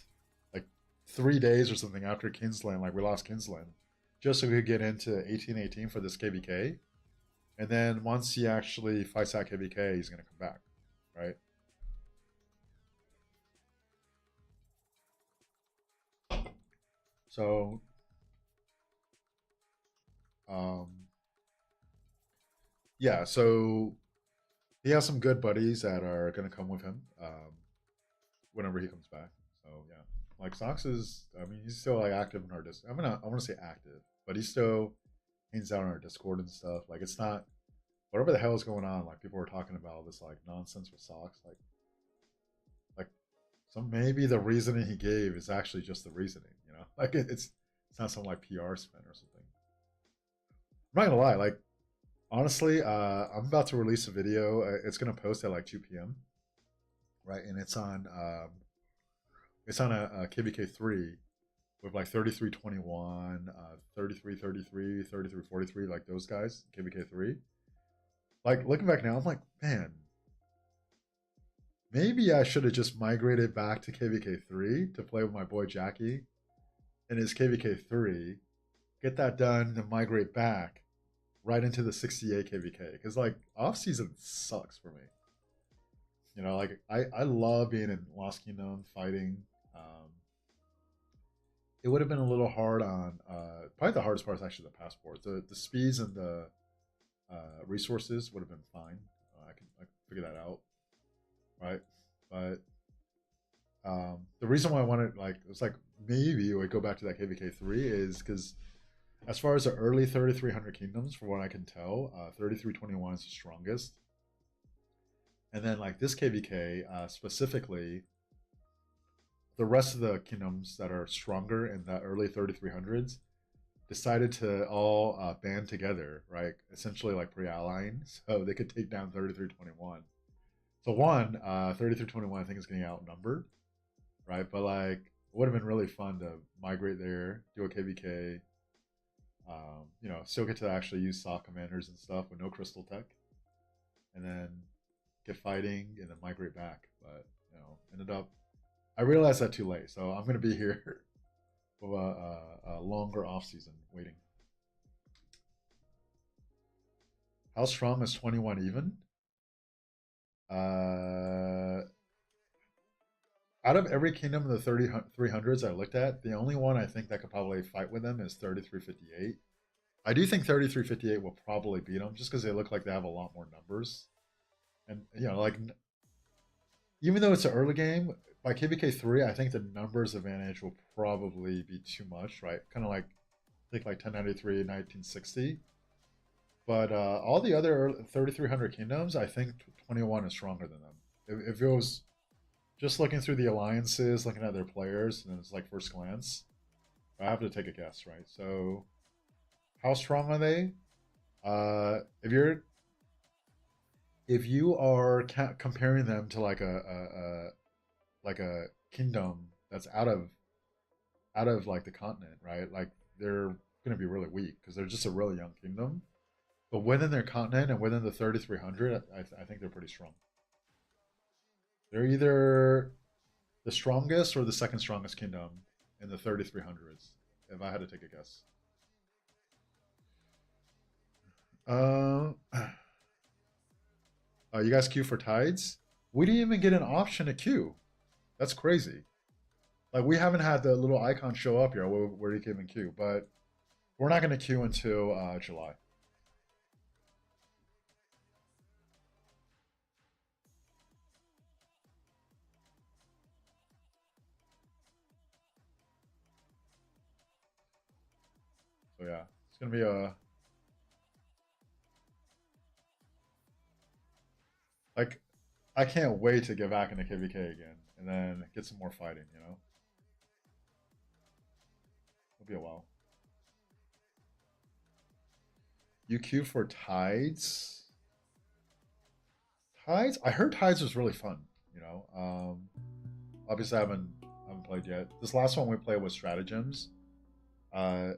like 3 days or something after Kinsland, like we lost Kinsland, just so we could get into 1818 for this KBK. And then once he actually fights out KBK, he's gonna come back, right? So um, yeah, so he has some good buddies that are gonna come with him whenever he comes back. So yeah, like Sox is, I mean, he's still like active in our Discord. I want to say active, but he still hangs out on our Discord and stuff. Like it's not whatever the hell is going on. Like people were talking about this like nonsense with Sox. Like so maybe the reasoning he gave is actually just the reasoning. You know, like it's not some like PR spin or something. I'm not gonna lie. Like honestly, I'm about to release a video. It's gonna post at like 2 p.m. Right, and it's on a KBK3 with like 3321, 3333, 3343, like those guys, KBK3. Like looking back now, I'm like, man, maybe I should have just migrated back to KVK3 to play with my boy Jackie and his KVK3, get that done, then migrate back right into the 68 KVK. Because like off season sucks for me. You know, like I love being in Lost Kingdom fighting. Um, it would have been a little hard on probably the hardest part is actually the passport. The speeds and the resources would have been fine. I can figure that out, right? But the reason why I wanted like it was like maybe we go back to that KVK3 is because as far as the early 3300 kingdoms, from what I can tell, 3321 is the strongest, and then like this KVK specifically, the rest of the kingdoms that are stronger in the early 3300s decided to all band together, right? Essentially like pre-allying, so they could take down 3321. So one, 3321 I think is getting outnumbered, right? But like it would have been really fun to migrate there, do a KVK, you know, still get to actually use SAW commanders and stuff with no crystal tech, and then get fighting and then migrate back. But you know, ended up I realized that too late, so I'm gonna be here with a longer off season waiting. How strong is 21 even? Uh, out of every kingdom in the 3300s I looked at, the only one I think that could probably fight with them is 3358. I do think 3358 will probably beat them just because they look like they have a lot more numbers. And, you know, like, even though it's an early game, by KBK3, I think the numbers advantage will probably be too much, right? Kind of like, I think like 1093, 1960. But all the other 3300 kingdoms, I think 21 is stronger than them. If it was just looking through the alliances, looking at their players, and it's like first glance, I have to take a guess, right? So, how strong are they? If you are comparing them to like like a kingdom that's out of like the continent, right? Like they're going to be really weak because they're just a really young kingdom. But within their continent and within the 3300, I think they're pretty strong. They're either the strongest or the second strongest kingdom in the 3300s, if I had to take a guess. Uh, you guys queue for tides? We didn't even get an option to queue. That's crazy. Like we haven't had the little icon show up here where you can even queue, but we're not going to queue until July. So yeah, it's gonna be a like I can't wait to get back into KVK again and then get some more fighting. It'll be a while. UQ for Tides. Tides. I heard Tides was really fun. Obviously I haven't played yet. This last one we played was Stratagems. Uh,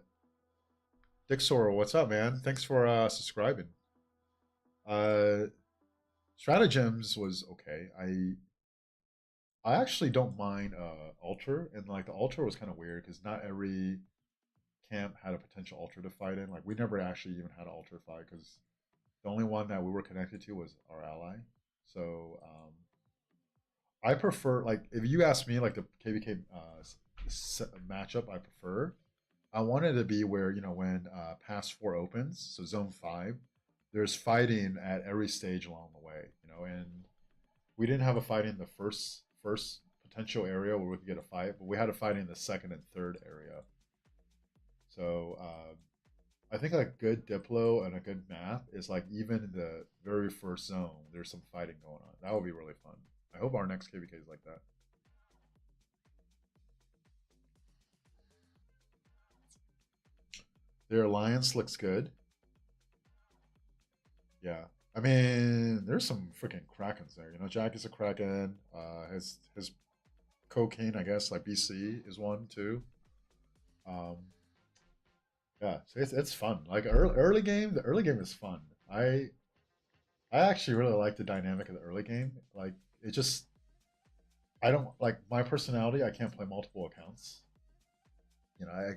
Dick Sorrel, what's up, man? Thanks for subscribing. Uh, Stratagems was okay. I actually don't mind Alter, and like the Alter was kind of weird because not every camp had a potential Alter to fight in. Like we never actually even had an Alter fight because the only one that we were connected to was our ally. So I prefer like if you ask me like the KVK matchup I prefer, I want it to be where when Pass 4 opens, so Zone 5, there's fighting at every stage along the way. And we didn't have a fight in the first potential area where we could get a fight, but we had a fight in the second and third area. So I think a good Diplo and a good map is like even in the very first zone, there's some fighting going on. That would be really fun. I hope our next KVK is like that. Their alliance looks good. Yeah. I mean, there's some freaking Krakens there. Jack is a Kraken. His cocaine, I guess, like BC is one too. Um, yeah, so it's fun. Like early game, the early game is fun. I actually really like the dynamic of the early game. Like it just I don't like my personality. I can't play multiple accounts. I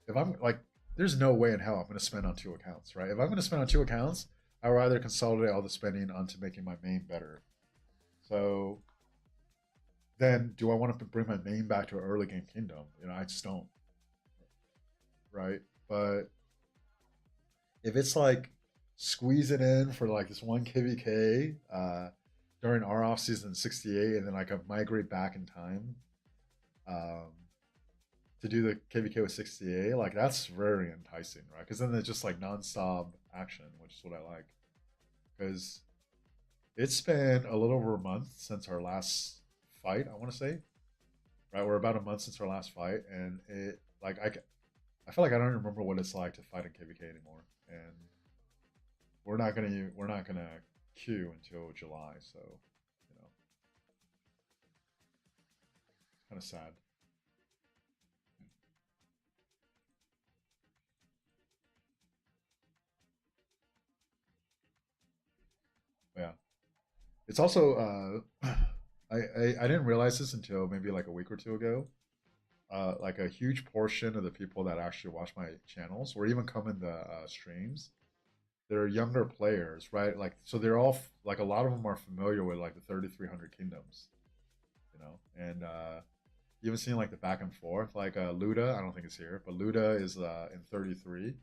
if I'm like, there's no way in hell I'm going to spend on two accounts, right? If I'm going to spend on two accounts, I would rather consolidate all the spending onto making my main better. So then, do I want to bring my main back to an early game kingdom? I just don't, right? But if it's like squeeze it in for like this one KVK during our off season 68, and then like I migrate back in time um, to do the KVK with 68, like that's very enticing, right? Because then it's just like nonstop action, which is what I like. Because it's been a little over a month since our last fight. I want to say, right? We're about a month since our last fight, and it like I feel like I don't remember what it's like to fight in KVK anymore, and we're not gonna queue until July, so it's kind of sad. But yeah, it's also I didn't realize this until maybe like a week or two ago. Like a huge portion of the people that actually watch my channels or even come in the streams, they're younger players, right? Like so they're all like a lot of them are familiar with like the 3300 kingdoms, and even seeing like the back and forth, like Luda, I don't think it's here, but Luda is in 33.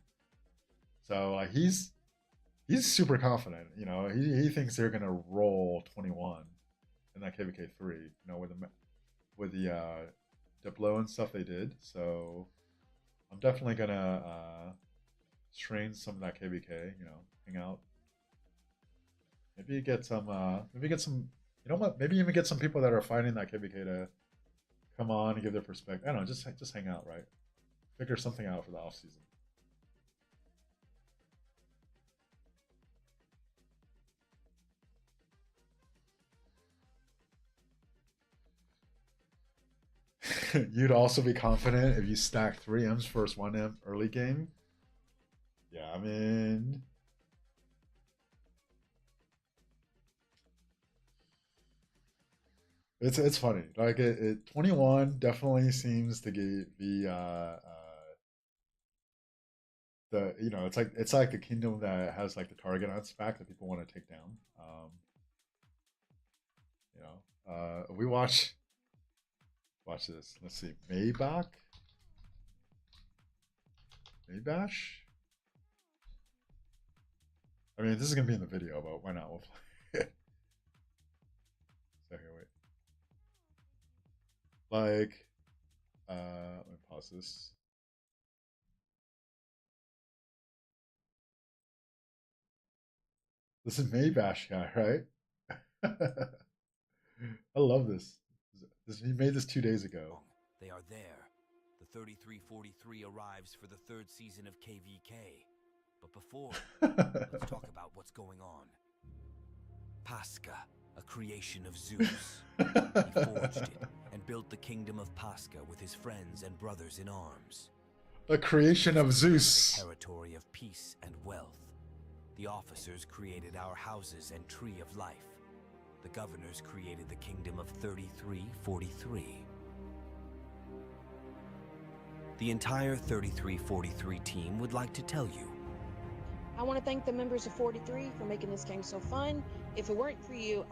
So he's super confident. He thinks they're gonna roll 21 in that KVK 3. With the Diplo and stuff they did. So I'm definitely gonna train some of that KVK. Hang out. Maybe get some. Maybe get some. You know what? Maybe even get some people that are fighting that KVK to come on and give their perspective. I don't know. Just hang out, right? Figure something out for the off season. You'd also be confident if you stack 3 M's first 1 M early game. Yeah, I mean, it's funny. Like 21 definitely seems to be the it's like the kingdom that has like the target on its back that people want to take down. We watch this. Let's see, Maybash. I mean, this is gonna be in the video, but why not? We'll play it. Second, wait. Like, let me pause this. This is Maybash guy, right? I love this. He made this 2 days ago. They are there. The 3343 arrives for the third season of KVK. But before, let's talk about what's going on. Pascha, a creation of Zeus. He forged it and built the kingdom of Pascha with his friends and brothers in arms. A creation of Zeus. A territory of peace and wealth. The officers created our houses and tree of life. The governors created the kingdom of 3343. The entire 3343 team would like to tell you. I want to thank the members of 43 for making this game so fun. If it weren't for you,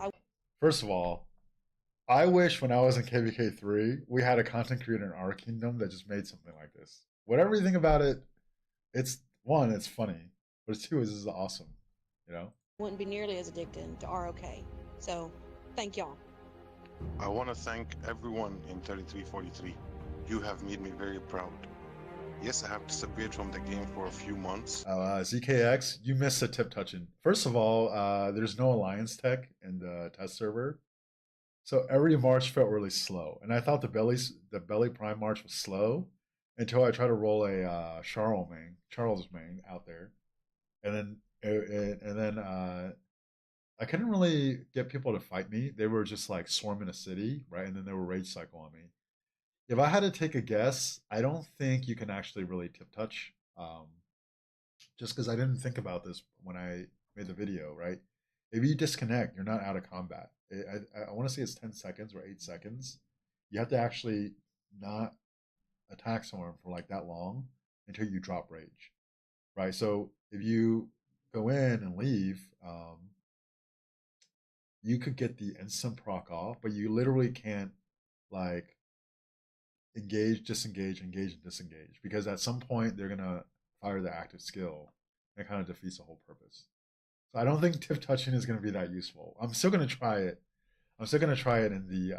First of all, I wish when I was in KVK3, we had a content creator in our kingdom that just made something like this. Whatever you think about it, it's one, it's funny, but two, this is awesome, you know? wouldn't be nearly as addicted to ROK. So, thank y'all. I want to thank everyone in 3343. You have made me very proud. Yes, I have disappeared from the game for a few months. ZKX, you missed a tip touching. First of all, there's no alliance tech in the test server, so every march felt really slow. And I thought the belly prime march was slow until I tried to roll a Charles main out there, and then I couldn't really get people to fight me. They were just like swarming a city, right? And then they were rage cycle on me. If I had to take a guess, I don't think you can actually really tip touch. Just because I didn't think about this when I made the video, right? If you disconnect, you're not out of combat. I want to say it's 10 seconds or 8 seconds. You have to actually not attack someone for like that long until you drop rage, right? So if you go in and leave, you could get the instant proc off, but you literally can't like engage, disengage, engage, and disengage, because at some point they're gonna fire the active skill, and it kind of defeats the whole purpose. So I don't think tip touching is gonna be that useful. I'm still gonna try it. I'm still gonna try it in the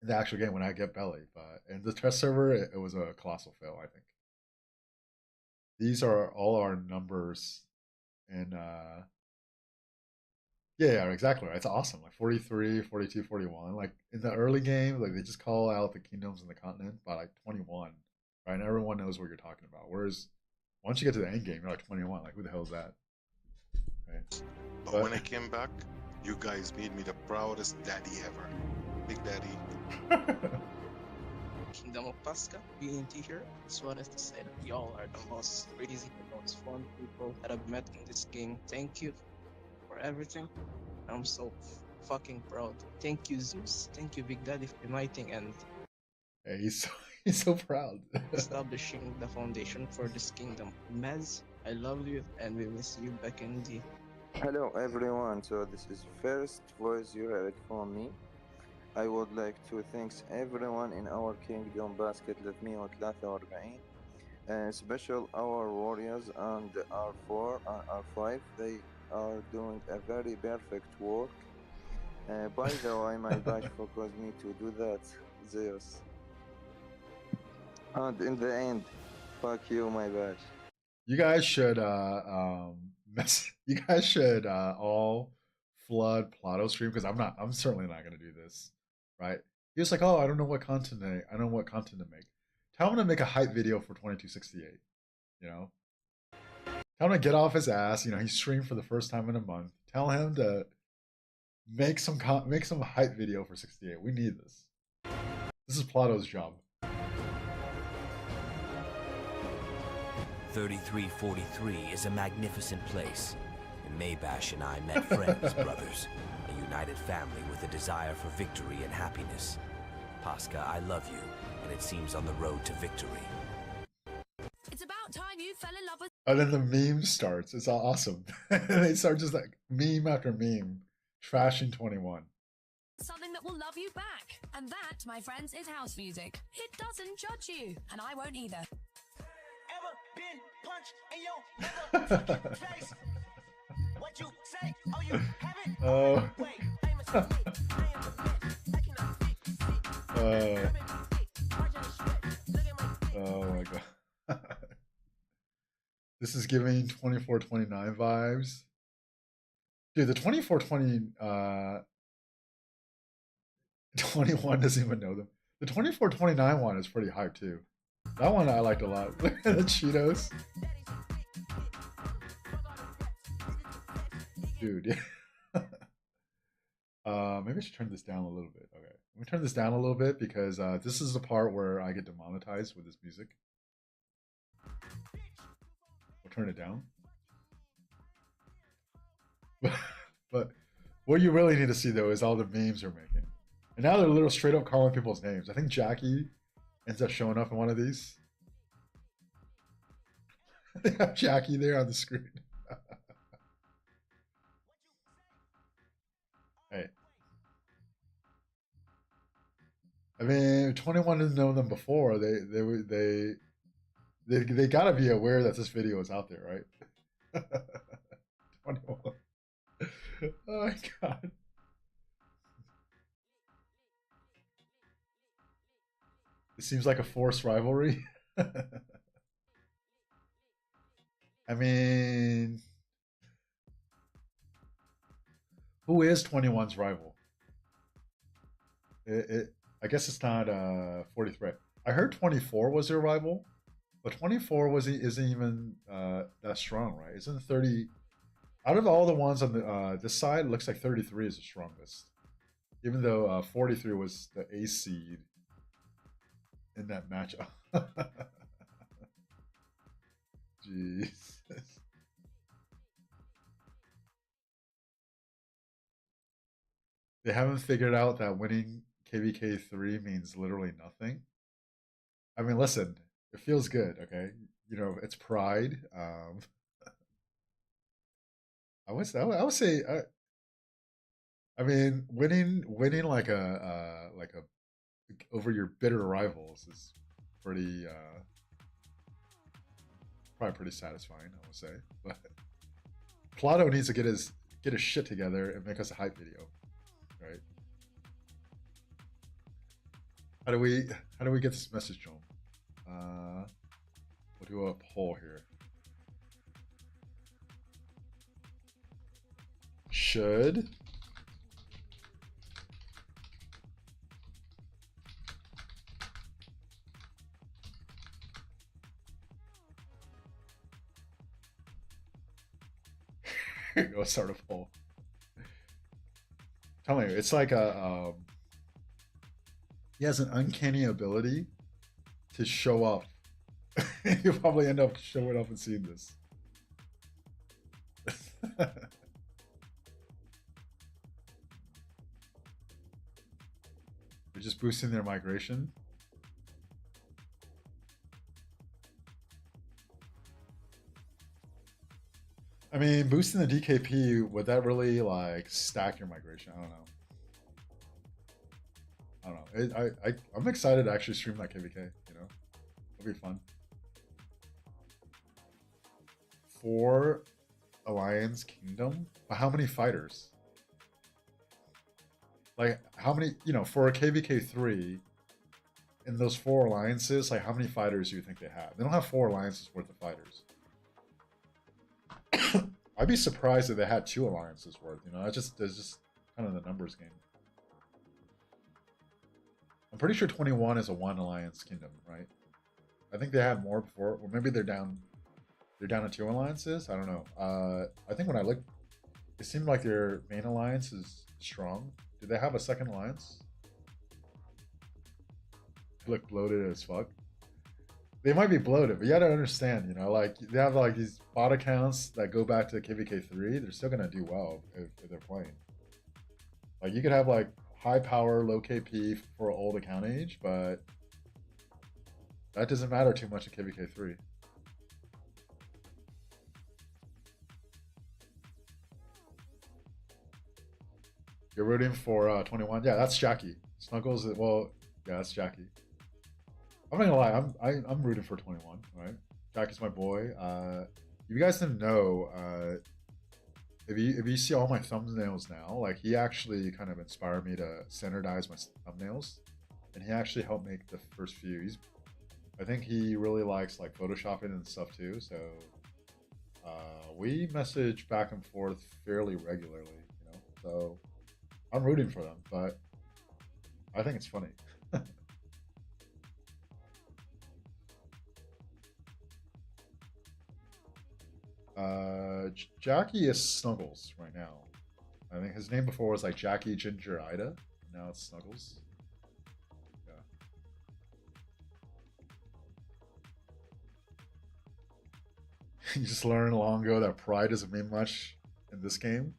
actual game when I get belly, but in the test server it was a colossal fail. I think these are all our numbers, and yeah, exactly. It's awesome. Like 43, 42, 41. Like in the early game, like they just call out the kingdoms and the continent by like 21, right? And everyone knows what you're talking about. Whereas once you get to the end game, you're like 21. Like who the hell is that? Right. But when I came back, you guys made me the proudest daddy ever. Big Daddy. Kingdom of Pascha, BNT here. Just wanted to say that y'all are the most crazy, the most fun people that I've met in this game. Thank you for everything. I'm so fucking proud. Thank you, Zeus. Thank you, Big Daddy, for uniting and Hey, he's so proud. establishing the foundation for this kingdom. Mez, I love you and we miss you back in the... Hello everyone, so this is first voice you heard from me. I would like to thank everyone in our Kingdom Basket 343 special our warriors and R4 and R5. They are doing a very perfect work. By the way, my badge forgot me to do that, Zeus. And in the end, fuck you, my badge. You guys should you guys should all flood Plato stream, because I'm certainly not gonna do this, right? He was like, oh, I don't know what content to make. Tell him to make a hype video for 2268, you know? Tell him to get off his ass, you know, he streamed for the first time in a month. Tell him to make some hype video for 68. We need this. This is Plato's job. 3343 is a magnificent place. And Maybash and I met friends, brothers. A united family with a desire for victory and happiness. Pascha, I love you, and it seems on the road to victory. It's about time you fell in love with... And then the meme starts. It's awesome. And they start just like meme after meme, trashing 21. something that will love you back. And that, my friends, is house music. It doesn't judge you, and I won't either. Ever been punched in your motherfucking face? What you say? Oh, you haven't? Oh. Wait, I'm a snake. I am a bitch. I cannot see. Oh my god. This is giving 2429 vibes. Dude, the 2420 21 doesn't even know them. The 2429 one is pretty hype too. That one I liked a lot. Look at the Cheetos. Dude, yeah. Maybe I should turn this down a little bit. Okay. Let me turn this down a little bit because this is the part where I get demonetized with this music. We'll turn it down. But what you really need to see though is all the memes they're making. And now they're literally straight up calling people's names. I think Jackie ends up showing up in one of these. They have Jackie there on the screen. Hey. I mean, 21 didn't know them before. They gotta be aware that this video is out there, right? 21. Oh my god. It seems like a forced rivalry. I mean, who is 21's rival? I guess it's not 43. I heard 24 was their rival, but 24 isn't even that strong, right? Isn't 30? Out of all the ones on the this side, it looks like 33 is the strongest. Even though 43 was the A seed in that matchup. Jesus. They haven't figured out that winning KVK 3 means literally nothing. I mean, listen, it feels good, okay? You know, it's pride. I would say I mean winning like a over your bitter rivals is pretty probably pretty satisfying, I would say. But Plato needs to get his shit together and make us a hype video, right? How do we get this message to him? We'll do a poll here. Should go start a poll. Tell me, it's like a he has an uncanny ability to show up. You'll probably end up showing up and seeing this. They're just boosting their migration. I mean, boosting the DKP, would that really like stack your migration? I don't know. I'm excited to actually stream that KVK, you know? It'll be fun. 4 Alliance Kingdom? But how many fighters? Like, how many, you know, for a KVK 3, in those 4 alliances, like, how many fighters do you think they have? They don't have 4 alliances worth of fighters. I'd be surprised if they had 2 alliances worth, you know? That's just kind of the numbers game. I'm pretty sure 21 is a 1 alliance kingdom, right? I think they had more before, or maybe they're down to 2 alliances. I don't know. I think when I looked, it seemed like their main alliance is strong. Do they have a second alliance? They look bloated as fuck. They might be bloated, but you gotta understand, you know, like they have like these bot accounts that go back to KVK3. They're still gonna do well if they're playing. Like you could have like high power, low KP for old account age, but that doesn't matter too much in KVK3. You're rooting for 21. Yeah, that's Jackie. Snuggles. Well, yeah, that's Jackie. I'm not gonna lie. I'm rooting for 21. Right? Jackie's my boy. If you guys didn't know, if you see all my thumbnails now, like he actually kind of inspired me to standardize my thumbnails, and he actually helped make the first few. I think he really likes like photoshopping and stuff too. So We message back and forth fairly regularly, you know. So I'm rooting for them, but I think it's funny. Jackie is Snuggles right now. I think his name before was like Jackie Ginger Ida. Now it's Snuggles. Yeah. You just learned long ago that pride doesn't mean much in this game.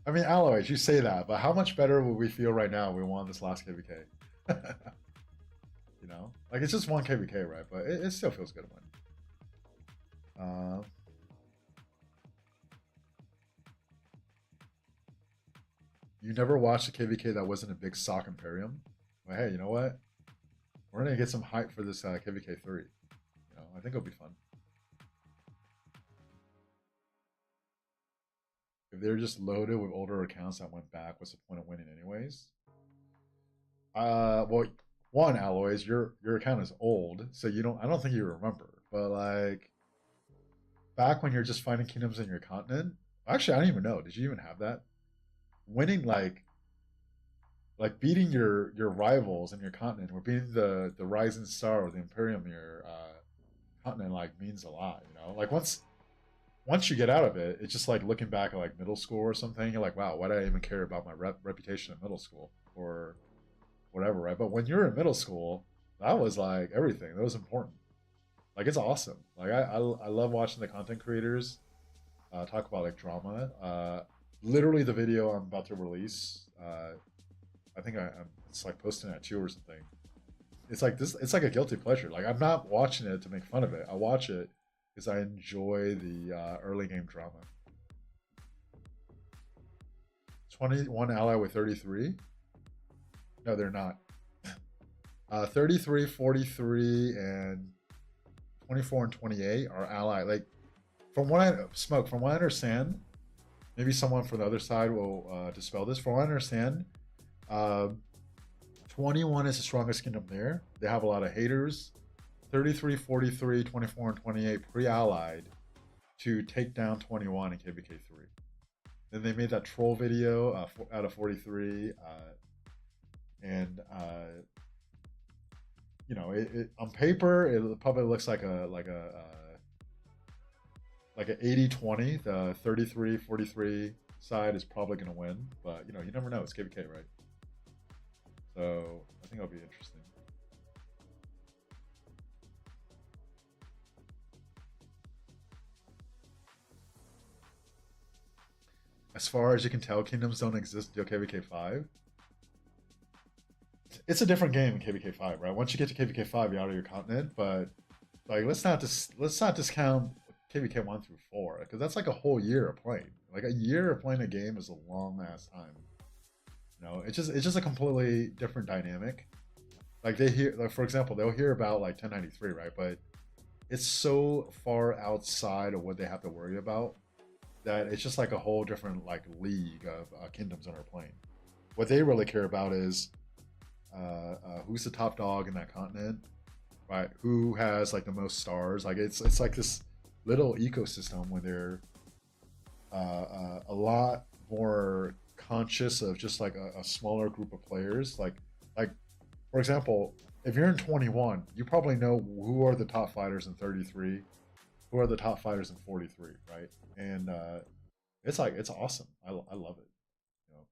I mean, Alloy, you say that, but how much better would we feel right now if we won this last KVK? You know, like it's just one KVK, right? But it still feels good to win. You never watched a KVK that wasn't a big sock Imperium? Well, hey, you know what? We're gonna get some hype for this KVK 3. You know, I think it'll be fun. If they're just loaded with older accounts that went back, what's the point of winning anyways? Well, one, Alloys, your account is old, so I don't think you remember. But like back when you're just finding kingdoms in your continent, actually I don't even know. Did you even have that? Winning like beating your rivals in your continent, or beating the rising star or the Imperium in your continent like means a lot, you know? Like once you get out of it, it's just like looking back at like middle school or something. You're like, wow, why did I even care about my reputation in middle school or whatever, right? But when you're in middle school, that was like everything. That was important. Like it's awesome. Like I love watching the content creators talk about like drama. Literally, the video I'm about to release, I think it's like posting at 2 or something. It's like this. It's like a guilty pleasure. Like I'm not watching it to make fun of it. I watch it because I enjoy the early game drama. 21 ally with 33. No, they're not. 33, 43, and 24 and 28 are ally. Like from what I understand, maybe someone from the other side will dispel this. From what I understand, 21 is the strongest kingdom there. They have a lot of haters. 33, 43, 24, and 28 pre-allied to take down 21 in KVK3. Then they made that troll video out of 43, and you know, it on paper it probably looks like a 80-20. The 33-43 side is probably going to win, but you know, you never know. It's KVK, right? So I think it'll be interesting. As far as you can tell, kingdoms don't exist until KVK 5. It's a different game in KVK 5, right? Once you get to KVK 5, you're out of your continent. But like, let's not discount KVK 1 through 4, because that's like a whole year of playing. Like a year of playing a game is a long ass time. You know, it's just a completely different dynamic. Like for example, they'll hear about like 1093, right? But it's so far outside of what they have to worry about that it's just like a whole different like league of kingdoms that are playing. What they really care about is who's the top dog in that continent, right? Who has like the most stars? Like it's like this little ecosystem where they're a lot more conscious of just like a smaller group of players. Like for example, if you're in 21, you probably know who are the top fighters in 33, who are the top fighters in 43, right? And it's awesome. I love it. You know?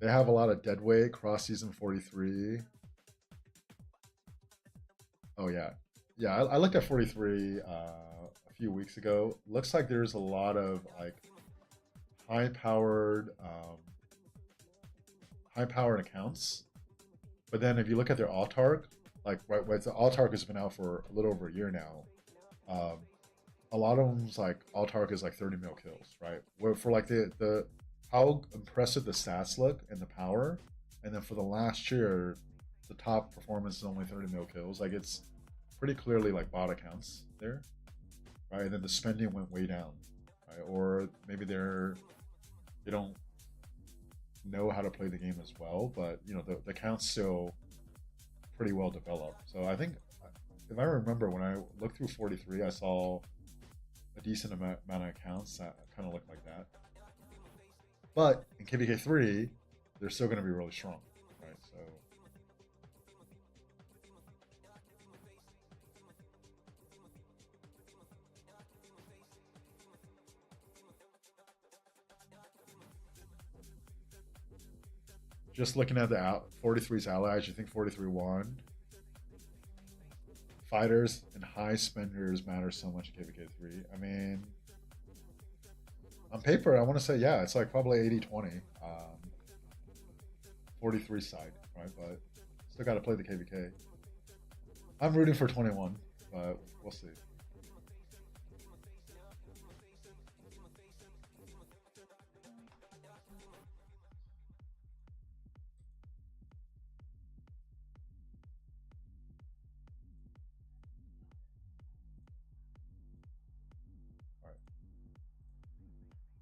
They have a lot of deadweight cross season 43. Oh yeah, I looked at 43 a few weeks ago. Looks like there's a lot of like high-powered accounts. But then if you look at their Autark, like right, the Autark has been out for a little over a year now. A lot of them's like Autark is like 30 mil kills, right? Where for like the how impressive the stats look and the power, and then for the last year, the top performance is only 30 mil kills. Like it's pretty clearly like bot accounts there, right? And then the spending went way down, right? Or maybe they don't know how to play the game as well, but you know the accounts still pretty well developed. So I think, if I remember, when I looked through 43, I saw a decent amount of accounts that kind of look like that. But in KVK 3, they're still going to be really strong, right? So just looking at the 43's allies, you think 43 won? Fighters and high spenders matter so much in KVK 3. I mean, on paper, I want to say, yeah, it's like probably 80-20. 43 side, right? But still got to play the KVK. I'm rooting for 21, but we'll see.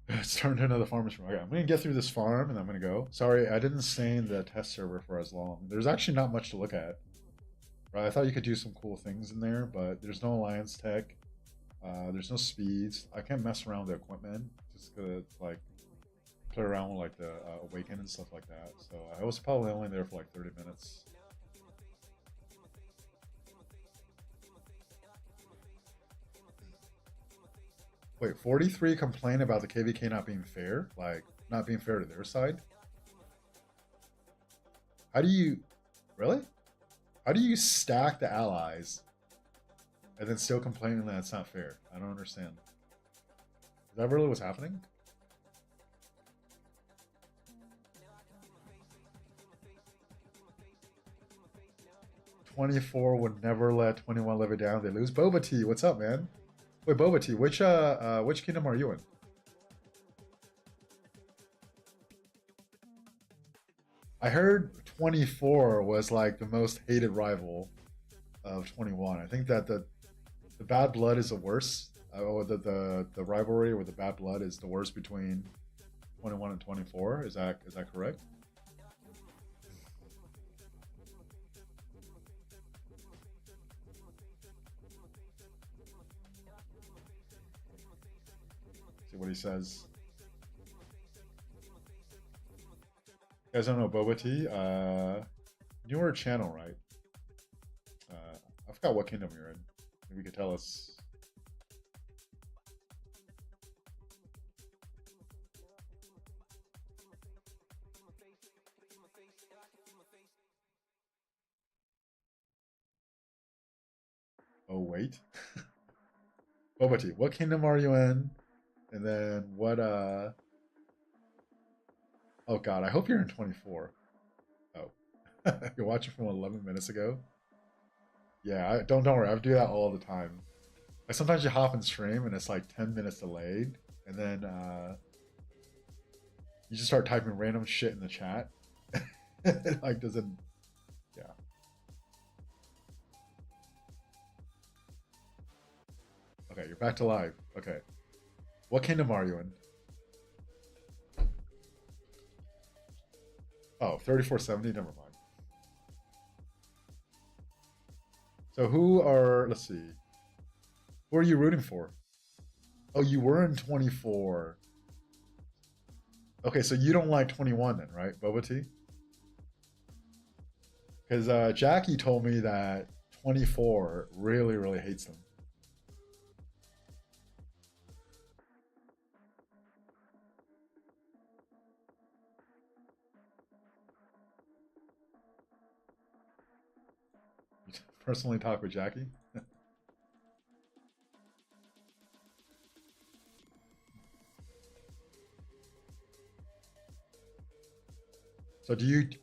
It's turned into the farmer's room. Okay, I'm gonna get through this farm and I'm gonna go. Sorry, I didn't stay in the test server for as long. There's actually not much to look at. Right, I thought you could do some cool things in there, but there's no alliance tech. There's no speeds. I can't mess around with the equipment. Just gonna like play around with like the awaken and stuff like that. So I was probably only there for like 30 minutes. Wait, 43 complain about the KVK not being fair? Like, not being fair to their side? How do you... Really? How do you stack the allies and then still complaining that it's not fair? I don't understand. Is that really what's happening? "24 would never let 21 live it down. They lose." Boba T, what's up, man? Wait, Boba T, which kingdom are you in? I heard 24 was like the most hated rival of 21. I think that the bad blood is the worst. Or the rivalry with the bad blood is the worst between 21 and 24. Is that correct? See what he says. You guys don't know Boba T? Newer channel, right? I forgot what kingdom you're in. Maybe you could tell us. Oh, wait. Boba T, what kingdom are you in? And then what, oh god, I hope you're in 24. Oh. You're watching from 11 minutes ago? Yeah, don't worry, I do that all the time. Like sometimes you hop in stream and it's like 10 minutes delayed, and then you just start typing random shit in the chat. It like doesn't, yeah. Okay, you're back to live. Okay. What kingdom are you in? Oh, 3470, never mind. So let's see. Who are you rooting for? Oh, you were in 24. Okay, so you don't like 21 then, right, Boba T? Because Jackie told me that 24 really, really hates them. Personally talk with Jackie?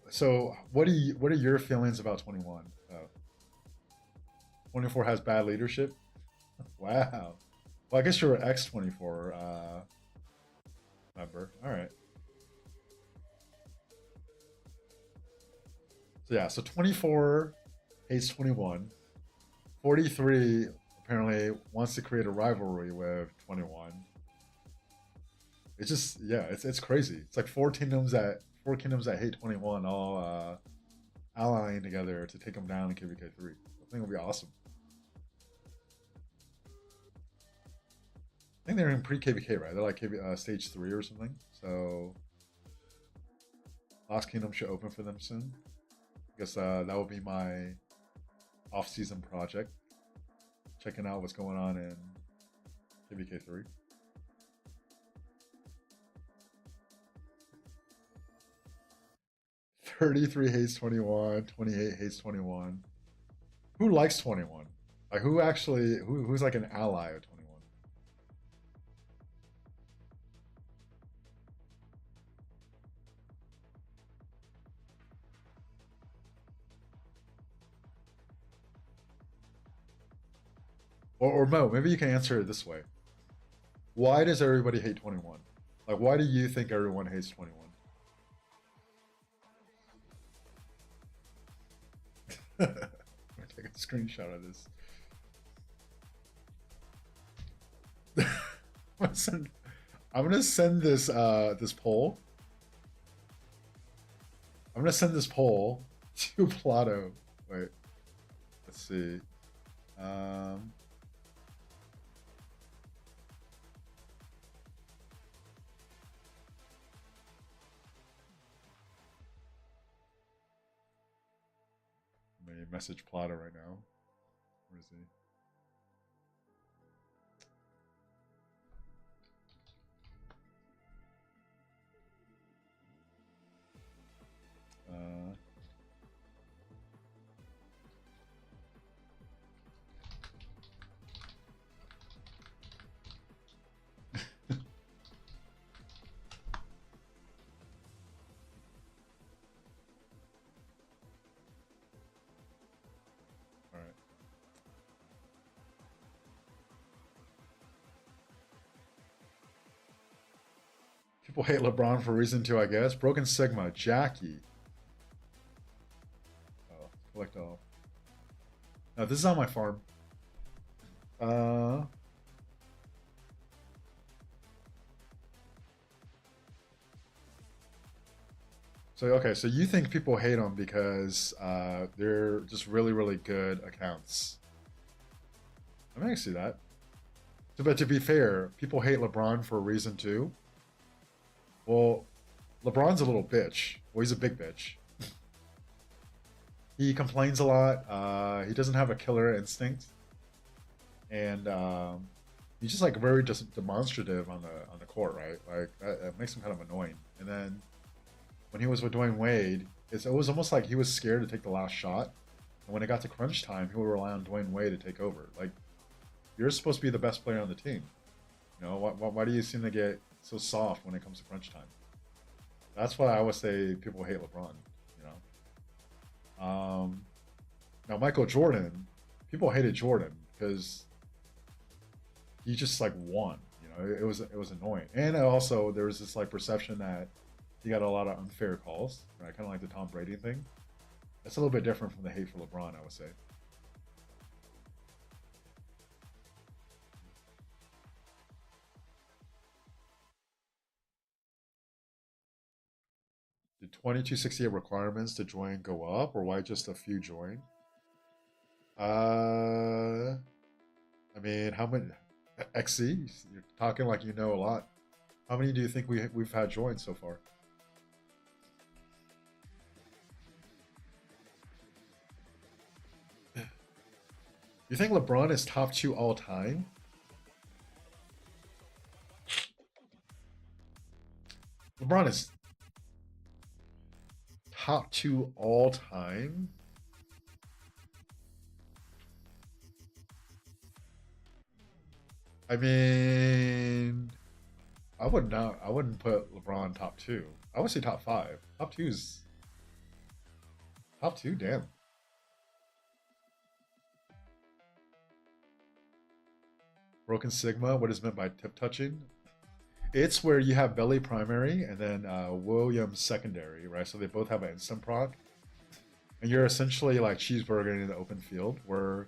So what are your feelings about 21? 24 has bad leadership? Wow. Well, I guess you're an X24 member. All right. So yeah, so 24 hates 21. 43 apparently wants to create a rivalry with 21. It's just, yeah, it's crazy. It's like four kingdoms that hate 21 all allying together to take them down in KVK 3. I think it'll be awesome. I think they're in pre-KVK, right? They're like stage 3 or something. So Lost Kingdom should open for them soon. I guess that will be my off-season project. Checking out what's going on in KVK 3. $33 hates 21, 28 hates 21. Who likes 21? Like who actually who's like an ally of 21? Or Mo, maybe you can answer it this way. Why does everybody hate 21? Like why do you think everyone hates 21? I'm gonna take a screenshot of this. I'm gonna send this this poll. I'm gonna send this poll to Plato. Wait, let's see. Let me message Plato right now. Where is he? All right. People hate LeBron for a reason too, I guess. Broken Sigma, Jackie. Oh, collect all. No, this is on my farm. So okay, so you think people hate them because they're just really, really good accounts. I mean, I can see that. But to be fair, people hate LeBron for a reason too. Well, LeBron's a little bitch. Well, he's a big bitch. He complains a lot. He doesn't have a killer instinct, and he's just like very just demonstrative on the court, right? Like that makes him kind of annoying. And then when he was with Dwayne Wade, it was almost like he was scared to take the last shot. And when it got to crunch time, he would rely on Dwayne Wade to take over. Like, you're supposed to be the best player on the team. You know, why do you seem to get so soft when it comes to crunch time? That's why I would say people hate LeBron. You know. Now Michael Jordan, people hated Jordan because he just like won. You know, it was annoying, and also there was this like perception that he got a lot of unfair calls, right? Kind of like the Tom Brady thing. That's a little bit different from the hate for LeBron, I would say. Did 2268 requirements to join go up, or why just a few join? I mean, how many? XC? You're talking like you know a lot. How many do you think we've had join so far? You think LeBron is top 2 all time? LeBron is top 2 all time? I mean, I wouldn't put LeBron top 2. I would say top 5. Top 2's top 2, damn. Broken Sigma, what is meant by tip touching? It's where you have Belly primary and then Williams secondary, right? So they both have an instant proc. And you're essentially like cheeseburger in the open field where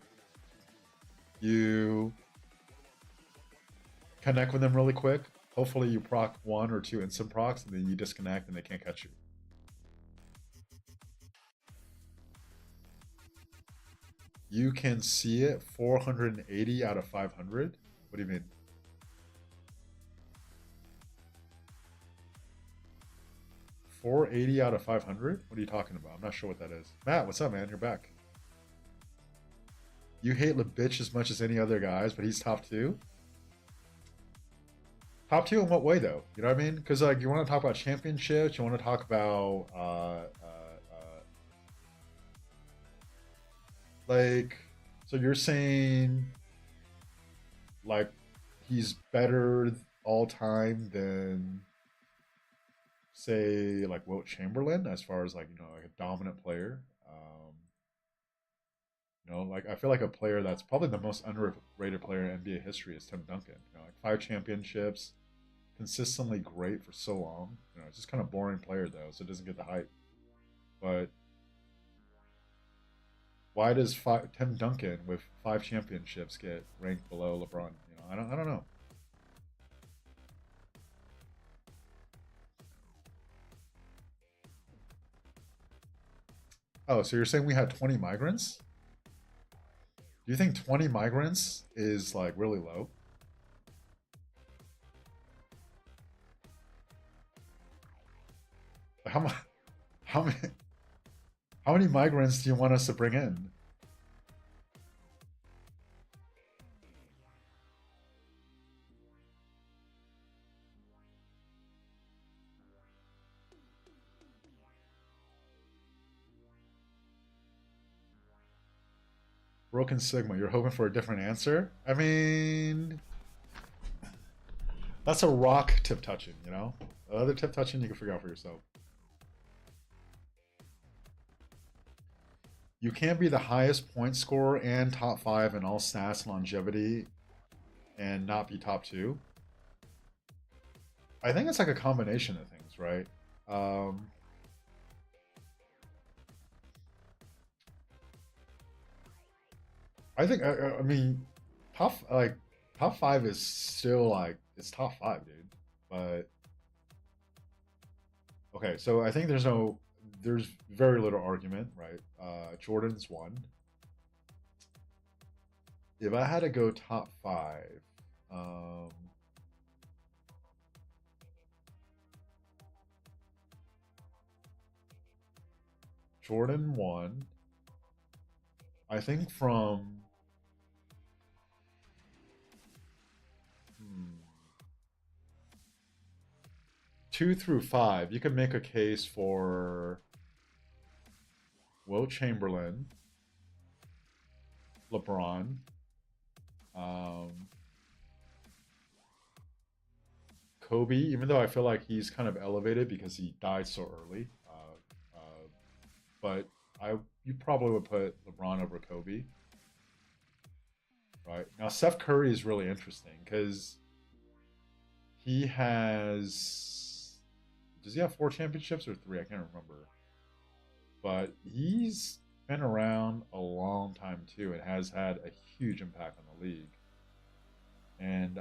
you connect with them really quick. Hopefully you proc 1 or 2 instant procs and then you disconnect and they can't catch you. You can see it 480 out of 500. What do you mean? $480 out of 500? What are you talking about? I'm not sure what that is. Matt, what's up, man? You're back. You hate LeBitch as much as any other guys, but he's top 2? Top 2 in what way, though? You know what I mean? Because, like, you want to talk about championships, you want to talk about, like, so you're saying, like, he's better all time than, say, like, Wilt Chamberlain, as far as, like, you know, like a dominant player. You know, like, I feel like a player that's probably the most underrated player in NBA history is Tim Duncan. You know, like 5 championships, consistently great for so long. You know, it's just kind of boring player though, so it doesn't get the hype. But why does Tim Duncan with 5 championships get ranked below LeBron? You know, I don't know. Oh, so you're saying we had 20 migrants? Do you think 20 migrants is like really low? How many migrants do you want us to bring in? Broken Sigma, you're hoping for a different answer? I mean, that's a rock tip touching, you know? Other tip touching you can figure out for yourself. You can't be the highest point scorer and top 5 in all stats and longevity and not be top 2. I think it's like a combination of things, right? I think I mean top 5 is still like it's top 5, dude. But okay, so I think there's very little argument, right? Jordan's 1. If I had to go top 5, Jordan 1. I think from 2 through 5, you can make a case for Wilt Chamberlain, LeBron, Kobe, even though I feel like he's kind of elevated because he died so early. But you probably would put LeBron over Kobe. Right. Now, Steph Curry is really interesting because he has. Does he have 4 championships or 3? I can't remember. But he's been around a long time too and has had a huge impact on the league. And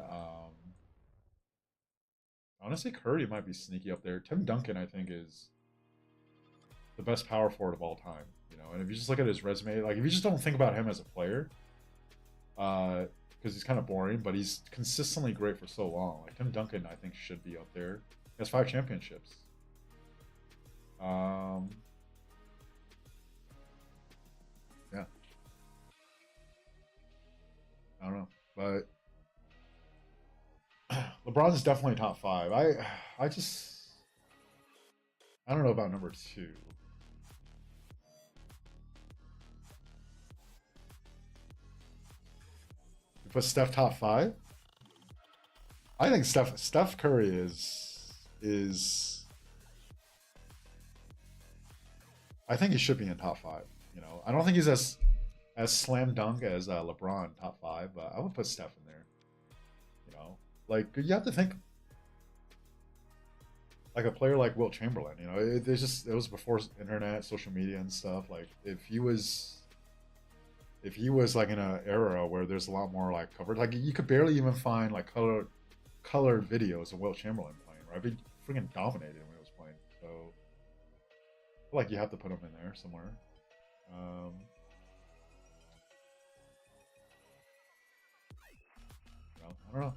honestly, Curry might be sneaky up there. Tim Duncan, I think, is the best power forward of all time. You know, and if you just look at his resume, like if you just don't think about him as a player, because he's kind of boring, but he's consistently great for so long. Like Tim Duncan, I think should be up there. He has 5 championships. Yeah. I don't know, but LeBron's definitely top 5. I don't know about number 2. You put Steph top 5? I think Steph Curry is I think he should be in top 5. You know, I don't think he's as slam dunk as LeBron top 5, but I would put Steph in there. You know, like you have to think like a player like Wilt Chamberlain. You know, it was before internet, social media, and stuff. Like if he was like in an era where there's a lot more like covered, like you could barely even find like colored videos of Wilt Chamberlain playing. Right, he freaking dominated when he was playing. So I feel like you have to put him in there somewhere. I don't know.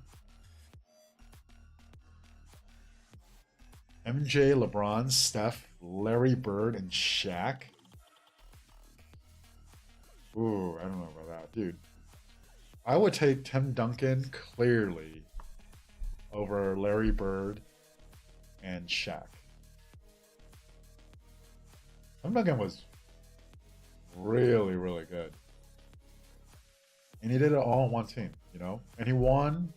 MJ, LeBron, Steph, Larry Bird, and Shaq. Ooh, I don't know about that, dude. I would take Tim Duncan clearly over Larry Bird and Shaq. Tim Duncan was really, really good. And he did it all on one team, you know? And he won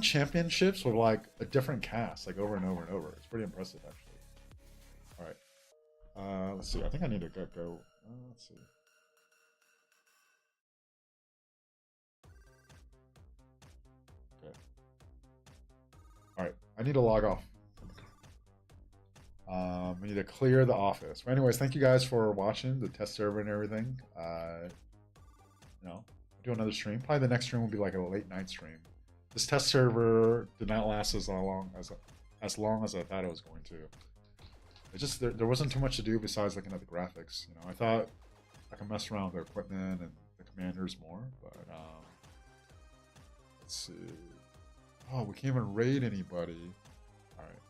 championships with like a different cast, like over and over and over. It's pretty impressive, actually. All right. Let's see. I think I need to go. Let's see. Okay. All right. I need to log off. We need to clear the office. But anyways, thank you guys for watching the test server and everything. You know, do another stream. Probably the next stream will be like a late night stream. This test server did not last as long as I thought it was going to. It just there wasn't too much to do besides looking at the graphics. You know, I thought I could mess around with the equipment and the commanders more, but let's see. Oh, we can't even raid anybody. All right.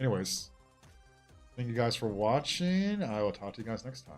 Anyways, thank you guys for watching. I will talk to you guys next time.